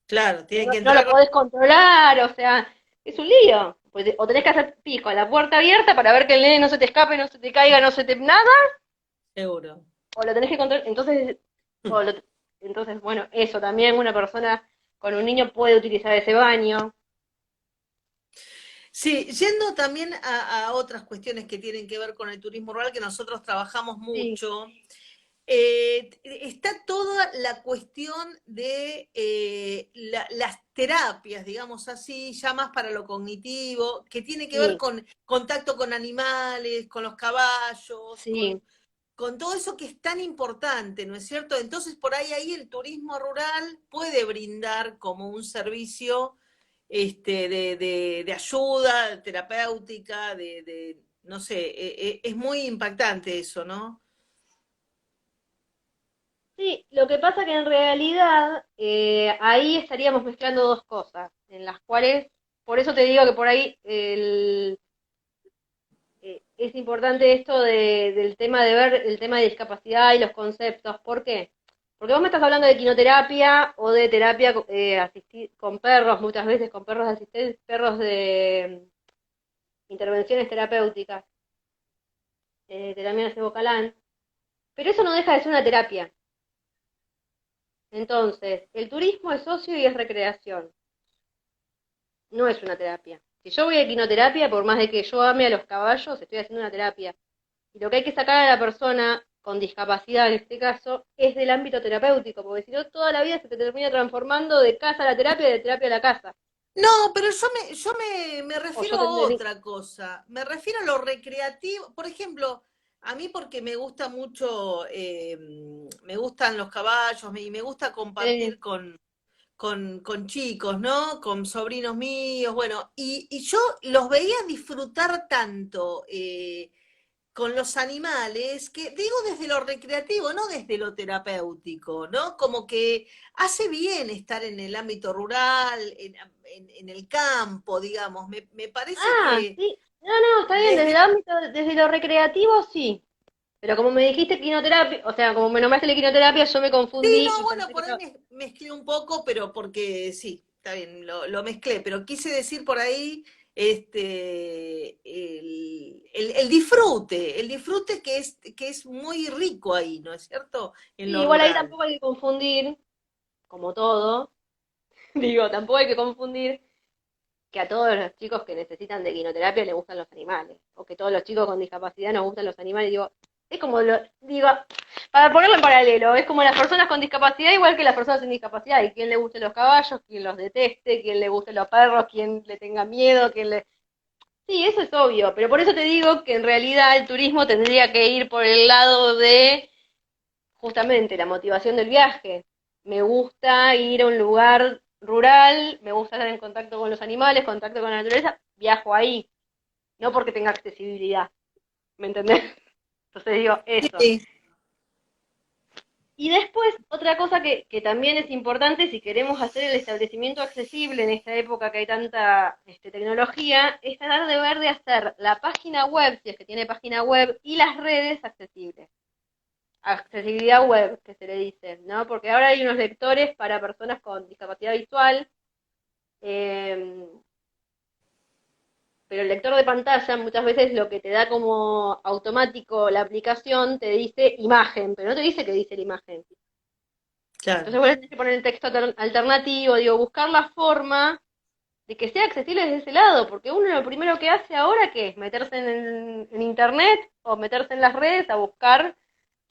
claro, Que tienen no, que no lo entrar con... podés controlar, o sea, es un lío. Pues, o tenés que hacer pis con la puerta abierta para ver que el nene no se te escape, no se te caiga, no se te nada, Seguro. o lo tenés que controlar. Entonces, o lo- entonces, bueno, eso también una persona con un niño puede utilizar ese baño. Sí, yendo también a otras cuestiones que tienen que ver con el turismo rural, que nosotros trabajamos Sí, mucho, está toda la cuestión de las terapias, digamos así, ya más para lo cognitivo, que tiene que ver sí, con contacto con animales, con los caballos, sí. con todo eso que es tan importante, ¿no es cierto? Entonces, por ahí el turismo rural puede brindar como un servicio de ayuda terapéutica, no sé, es muy impactante eso, ¿no? Sí, lo que pasa que en realidad ahí estaríamos mezclando dos cosas, en las cuales, por eso te digo que por ahí es importante esto del tema de ver el tema de discapacidad y los conceptos. ¿Por qué? Porque vos me estás hablando de quinoterapia o de terapia con perros, muchas veces con perros de asistencia, perros de intervenciones terapéuticas, que también hace Bocalán, pero eso no deja de ser una terapia. Entonces, el turismo es ocio y es recreación, no es una terapia. Si yo voy a quinoterapia, por más de que yo ame a los caballos, estoy haciendo una terapia. Y lo que hay que sacar a la persona con discapacidad, en este caso, es del ámbito terapéutico, porque si no, toda la vida se te termina transformando de casa a la terapia y de terapia a la casa. No, pero me O refiero yo a tendría... otra cosa. Me refiero a lo recreativo. Por ejemplo, a mí porque me gusta mucho, me gustan los caballos y me gusta compartir con chicos, ¿no? Con sobrinos míos, bueno, y yo los veía disfrutar tanto con los animales, que digo desde lo recreativo, no desde lo terapéutico, ¿no? Como que hace bien estar en el ámbito rural, en el campo, digamos. Me parece Ah, que sí. No, no, está bien, desde el desde... ámbito, desde lo recreativo sí. Pero como me dijiste quinoterapia, o sea, como me nombraste la quinoterapia, yo me Sí, confundí no, y bueno, pensé que por ahí estaba... mezclé un poco, pero porque sí, está bien, lo mezclé, pero quise decir por ahí el disfrute que es muy rico ahí, ¿no es cierto? En Sí, lo igual ahí rural. tampoco hay que confundir, como todo, digo, tampoco hay que confundir que a todos los chicos que necesitan de quinoterapia les gustan los animales, o que todos los chicos con discapacidad nos gustan los animales, digo, es como lo, digo, para ponerlo en paralelo, es como las personas con discapacidad igual que las personas sin discapacidad, y quien le guste los caballos, quien los deteste, quien le guste los perros, quien le tenga miedo, quien le... Sí, eso es obvio, pero por eso te digo que en realidad el turismo tendría que ir por el lado de justamente la motivación del viaje. Me gusta ir a un lugar rural, me gusta estar en contacto con los animales, contacto con la naturaleza, viajo ahí, no porque tenga accesibilidad, ¿me entendés? Entonces digo eso. Sí, Y después, otra cosa que también es importante si queremos hacer el establecimiento accesible en esta época que hay tanta tecnología, es tratar de ver de hacer la página web, si es que tiene página web, y las redes accesibles. Accesibilidad web, que se le dice, ¿no? Porque ahora hay unos lectores para personas con discapacidad visual, eh, pero el lector de pantalla muchas veces lo que te da como automático la aplicación te dice imagen, pero no te dice que dice la imagen. claro. Entonces vos le tenés que poner el texto alternativo, digo, buscar la forma de que sea accesible desde ese lado, porque uno lo primero que hace ahora que es meterse en internet o meterse en las redes a buscar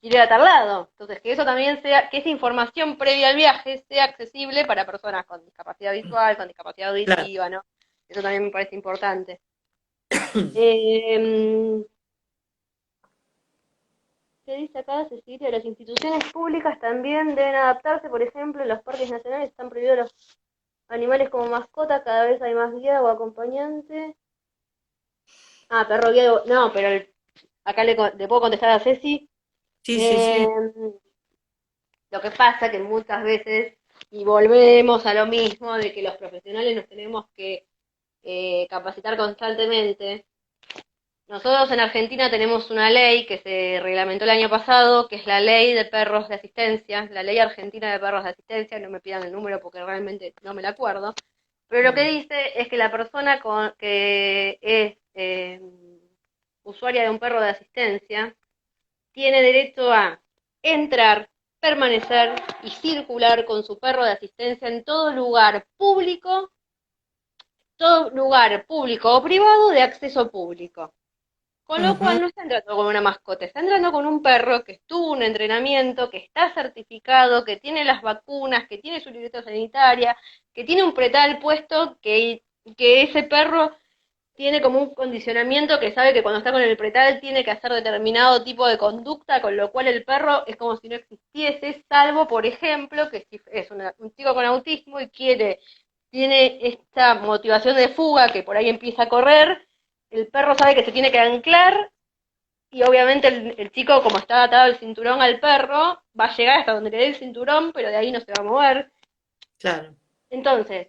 ir a tal lado. Entonces, que eso también sea, que esa información previa al viaje sea accesible para personas con discapacidad visual, con discapacidad Claro. auditiva, ¿no? Eso también me parece importante. Eh, ¿Qué dice acá, Cecilia? Las instituciones públicas también deben adaptarse, por ejemplo, en los parques nacionales están prohibidos los animales como mascota, cada vez hay más guía o acompañante. Ah, perro guía, no, pero acá le puedo contestar a Ceci. Sí, sí, Eh, sí. Lo que pasa que muchas veces, y volvemos a lo mismo, de que los profesionales nos tenemos que capacitar constantemente. Nosotros en Argentina tenemos una ley que se reglamentó el año pasado, que es la ley de perros de asistencia, la ley argentina de perros de asistencia, no me pidan el número porque realmente no me la acuerdo, pero lo que Mm, dice es que la persona que es usuaria de un perro de asistencia tiene derecho a entrar, permanecer y circular con su perro de asistencia en todo lugar público o privado de acceso público. Con lo ujú, cual no está entrando con una mascota, está entrando con un perro que estuvo un entrenamiento, que está certificado, que tiene las vacunas, que tiene su libreta sanitaria, que tiene un pretal puesto, que ese perro tiene como un condicionamiento que sabe que cuando está con el pretal tiene que hacer determinado tipo de conducta, con lo cual el perro es como si no existiese, salvo, por ejemplo, que si es un chico con autismo y tiene esta motivación de fuga que por ahí empieza a correr, el perro sabe que se tiene que anclar y obviamente el chico, como está atado el cinturón al perro, va a llegar hasta donde le dé el cinturón, pero de ahí no se va a mover. claro. Entonces,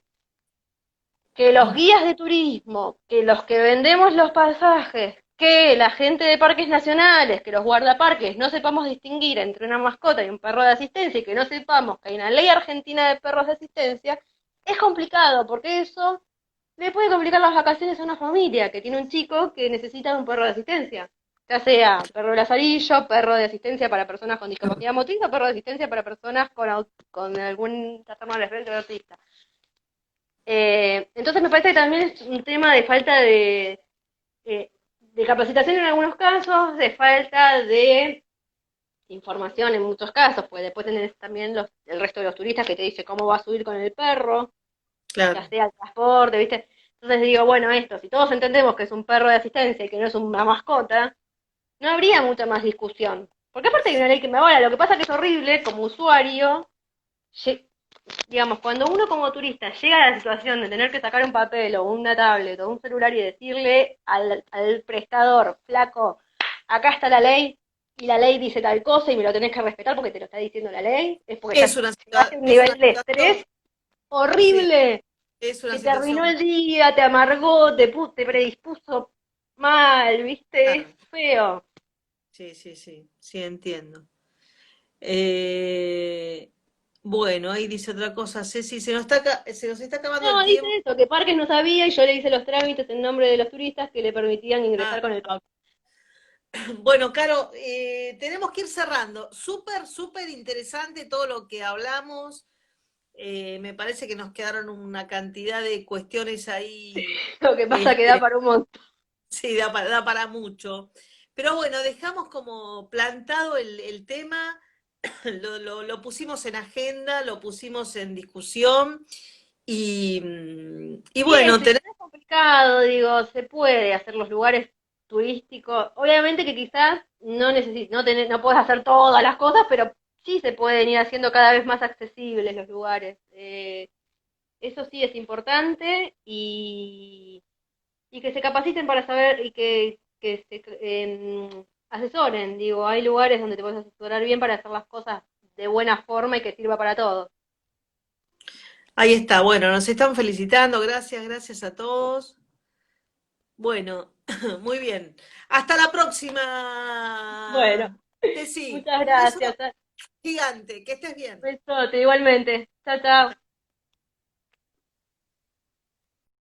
que los guías de turismo, que los que vendemos los pasajes, que la gente de parques nacionales, que los guardaparques no sepamos distinguir entre una mascota y un perro de asistencia y que no sepamos que hay una ley argentina de perros de asistencia, es complicado porque eso le puede complicar las vacaciones a una familia que tiene un chico que necesita un perro de asistencia. Ya sea perro de lazarillo, perro de asistencia para personas con discapacidad motriz o perro de asistencia para personas con algún trastorno del espectro autista. Entonces me parece que también es un tema de falta de capacitación en algunos casos, de falta de información en muchos casos, pues después tenés también el resto de los turistas que te dice cómo va a subir con el perro. claro. ya sea el transporte, ¿viste? Entonces digo, bueno, esto, si todos entendemos que es un perro de asistencia y que no es una mascota, no habría mucha más discusión. Porque aparte hay una ley que me avala, lo que pasa que es horrible como usuario, digamos, cuando uno como turista llega a la situación de tener que sacar un papel o una tablet o un celular y decirle al prestador, flaco, acá está la ley y la ley dice tal cosa y me lo tenés que respetar porque te lo está diciendo la ley, es porque ya llegaste a un Es una nivel de situación, estrés sí, horrible, es una que te arruinó situación, el día, te amargó, te predispuso mal, ¿viste? Es claro, feo. sí, sí, sí, sí, entiendo. Eh, bueno, ahí dice otra cosa, Ceci, se nos está acabando el No, dice tiempo. eso, que Parques no sabía y yo le hice los trámites en nombre de los turistas que le permitían Ah, ingresar con el papel. bueno, Caro, tenemos que ir cerrando. Súper, súper interesante todo lo que hablamos. Me parece que nos quedaron una cantidad de cuestiones ahí. Lo que pasa que da Este, para un montón. sí, da para mucho. Pero bueno, dejamos como plantado el tema, lo pusimos en agenda, lo pusimos en discusión y Y bueno, eso, y no es complicado, digo, se puede hacer los lugares turísticos. Obviamente que quizás no puedes hacer todas las cosas, pero sí se pueden ir haciendo cada vez más accesibles los lugares. Eso sí es importante y que se capaciten para saber y que se asesoren. Digo, hay lugares donde te puedes asesorar bien para hacer las cosas de buena forma y que sirva para todos. ahí está. Bueno, nos están felicitando. Gracias, gracias a todos. Bueno, muy bien. Hasta la Bueno, próxima. Ceci, muchas un beso gracias. gigante. Que estés bien. Besote, igualmente. Chao, chao.